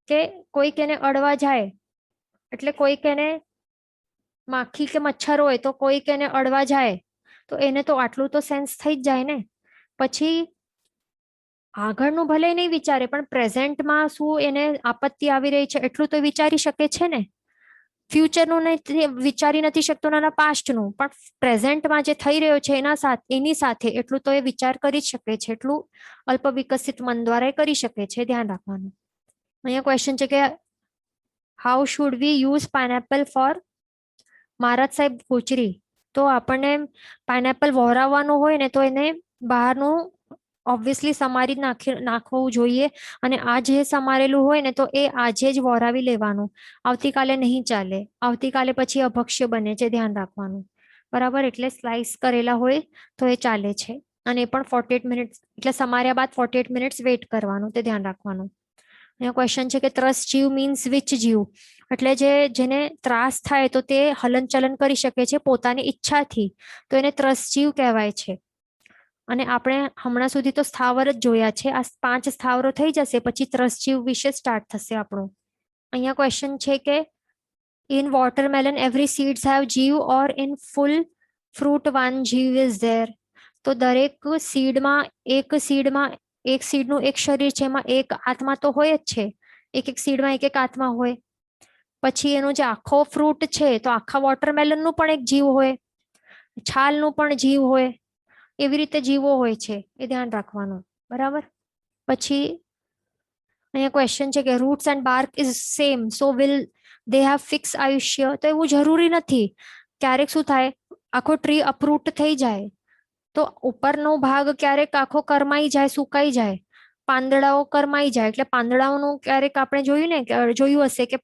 કે કોઈક એને અડવા જાય એટલે કોઈક એને માખી કે મચ્છર હોય તો કોઈક એને અડવા જાય તો એને તો આટલું તો સેન્સ થઈ જ જાય ને. પછી આગળનું ભલે નહીં વિચારે પણ પ્રેઝન્ટમાં શું એને આપત્તિ આવી રહી છે એટલું તો વિચારી શકે છે ને. ફ્યુચરનું વિચારી નથી શકતો, ના પાસ્ટનું, પણ પ્રેઝન્ટમાં જે થઈ રહ્યો છે એની સાથે એટલું તો એ વિચાર કરી શકે છે. એટલું અલ્પ વિકસિત મન દ્વારા કરી શકે છે. ધ્યાન રાખવાનું. અહીંયા ક્વેશ્ચન છે કે how should we use pineapple for મહારાજ સાહેબ કોચરી? તો આપણને પાઇનેપલ વહોરાવવાનું હોય ને તો એને બહારનું ઓબ્વિયસલી સમારી નાખવું જોઈએ, અને આ જે સમારેલું હોય ને તો એ આજે જ વહોરાવી લેવાનું. આવતીકાલે નહીં ચાલે. આવતીકાલે પછી અભક્ષ્ય બને છે. ધ્યાન રાખવાનું. બરાબર. એટલે સ્લાઇસ કરેલા હોય તો એ ચાલે છે, અને એ પણ 48 મિનિટ્સ એટલે સમાર્યા બાદ 48 મિનિટ્સ વેઇટ કરવાનું. તે ધ્યાન રાખવાનું. અહીંયા ક્વેશ્ચન છે કે ત્રસ જીવ મીન્સ વિચ જીવ? એટલે જેને ત્રાસ થાય તો તે હલનચલન કરી શકે છે પોતાની ઈચ્છાથી, તો એને ત્રસ જીવ કહેવાય છે. અને આપણે હમણાં સુધી તો સ્થાવર જ જોયા છે. આ 5 સ્થાવરો થઈ જશે પછી ત્રસજીવ વિશે સ્ટાર્ટ થશે આપણું. અહીંયા ક્વેશ્ચન છે કે in watermelon every seeds have જીવ or in full fruit one જીવ ઇઝ ધેર? તો દરેક સીડમાં એક સીડનું એક શરીર છે, એમાં એક આત્મા તો હોય જ છે. એક સીડમાં એક આત્મા હોય. પછી એનો જે આખો ફ્રૂટ છે તો આખા વોટરમેલનનું પણ એક જીવ હોય, છાલનું પણ જીવ હોય. એવી રીતે જીવો હોય છે. એ ધ્યાન રાખવાનું. બરાબર. પછી અહીંયા ક્વેશ્ચન છે કે roots and bark is same so will they have fix આયુષ્ય? તો એવું જરૂરી નથી. ક્યારેક શું થાય, આખો ટ્રી અપરૂટ થઈ જાય તો ઉપરનો ભાગ ક્યારેક આખો કરમાઈ જાય, સુકાઈ જાય, પાંદડાઓ કરમાઈ જાય. એટલે પાંદડાઓનું ક્યારેક આપણે જોયું હશે કે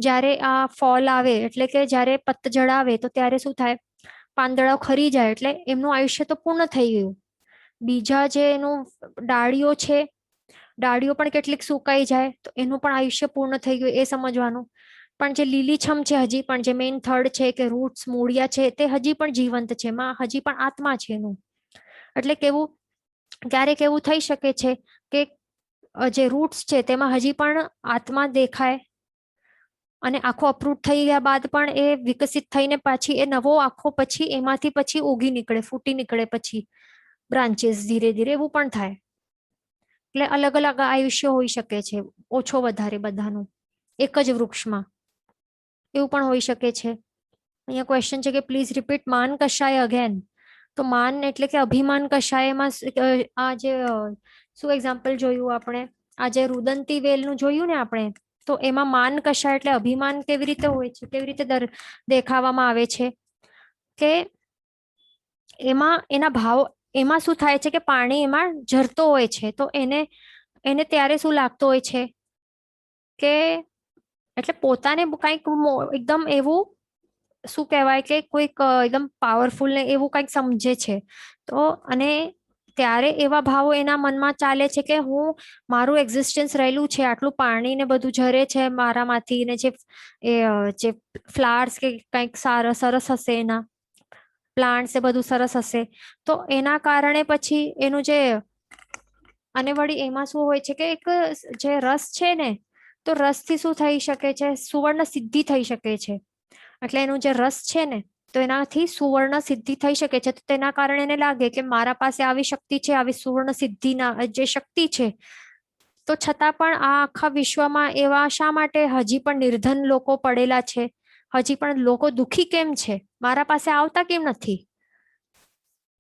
જ્યારે આ ફોલ આવે એટલે કે જ્યારે પતઝડ આવે તો ત્યારે શું થાય, પાંદડાઓ ખરી જાય એટલે એમનું આયુષ્ય તો પૂર્ણ થઈ ગયું. બીજા જે એનું ડાળીઓ છે, ડાળીઓ પણ કેટલીક સુકાઈ જાય તો એનું પણ આયુષ્ય પૂર્ણ થઈ ગયું, એ સમજવાનું. પણ જે લીલીછમ છે હજી પણ, જે મેઇન થર્ડ છે કે રૂટ્સ મૂળિયા છે, તે હજી પણ જીવંત છે. એમાં હજી પણ આત્મા છે એનું. એટલે કેવું, ક્યારેક એવું થઈ શકે છે કે જે રૂટ્સ છે તેમાં હજી પણ આત્મા દેખાય, અને આખો અપ્રૂવ થઈ ગયા બાદ પણ એ વિકસિત થઈને પાછી એ નવો આખો પછી એમાંથી પછી ઉગી નીકળે, ફૂટી નીકળે, પછી બ્રાન્ચીસ ધીરે ધીરે, એવું પણ થાય. એટલે અલગ અલગ આયુષ્ય હોઈ શકે છે, ઓછો વધારે બધાનું એક જ વૃક્ષમાં, એવું પણ હોઈ શકે છે. અહીંયા ક્વેશ્ચન છે કે પ્લીઝ રિપીટ માન કશાય અગેન? તો માન એટલે કે અભિમાન કશાયમાં આ જે શું એક્ઝામ્પલ જોયું આપણે, આ જે રુદંતી વેલનું જોયું ને આપણે, તો એમાં માન કશાય એટલે અભિમાન કેવી રીતે હોય છે, કેવી રીતે દેખાવામાં આવે છે કે એમાં એના ભાવ, એમાં શું થાય છે કે પાણી એમાં ઝરતો હોય છે, તો એને ત્યારે શું લાગતું હોય છે કે એટલે પોતાને કંઈક એકદમ એવું શું કહેવાય કે કોઈક એકદમ પાવરફુલ ને એવું કંઈક સમજે છે. તો અને ત્યારે એવા ભાવો એના મનમાં ચાલે છે કે હું મારું એક્ઝિસ્ટન્સ રહેલું છે, આટલું પાણી ને બધું ઝરે છે મારામાંથી, ને જે ફ્લાવર્સ કે કંઈક સારા સરસ હશે, એના પ્લાન્ટ્સ એ બધું સરસ હશે, તો એના કારણે પછી એનું જે, અને વળી એમાં શું હોય છે કે એક જે રસ છે ને, તો રસથી શું થઈ શકે છે, સુવર્ણ સિદ્ધિ થઈ શકે છે. એટલે એનું જે રસ છે ને, તો એનાથી સુવર્ણ સિદ્ધિ થઈ શકે છે. તો તેના કારણે એને લાગે કે મારા પાસે આવી શક્તિ છે, આવી સુવર્ણ સિદ્ધિના જે શક્તિ છે, તો છતાં પણ આ આખા વિશ્વમાં એવા શા માટે હજી પણ નિર્ધન લોકો પડેલા છે, હજી પણ લોકો દુઃખી કેમ છે, મારા પાસે આવતા કેમ નથી.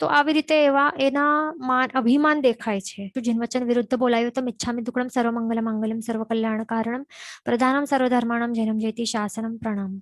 તો આવી રીતે એવા એના અભિમાન દેખાય છે. જીન વચન વિરુદ્ધ બોલાયું તો મિચ્છામિ દુક્કડમ સર્વમંગલ મંગલમ સર્વ કલ્યાણ કારણમ પ્રધાનમ સર્વધર્માણમ જૈનમ જયતિ શાસનમ પ્રણામ.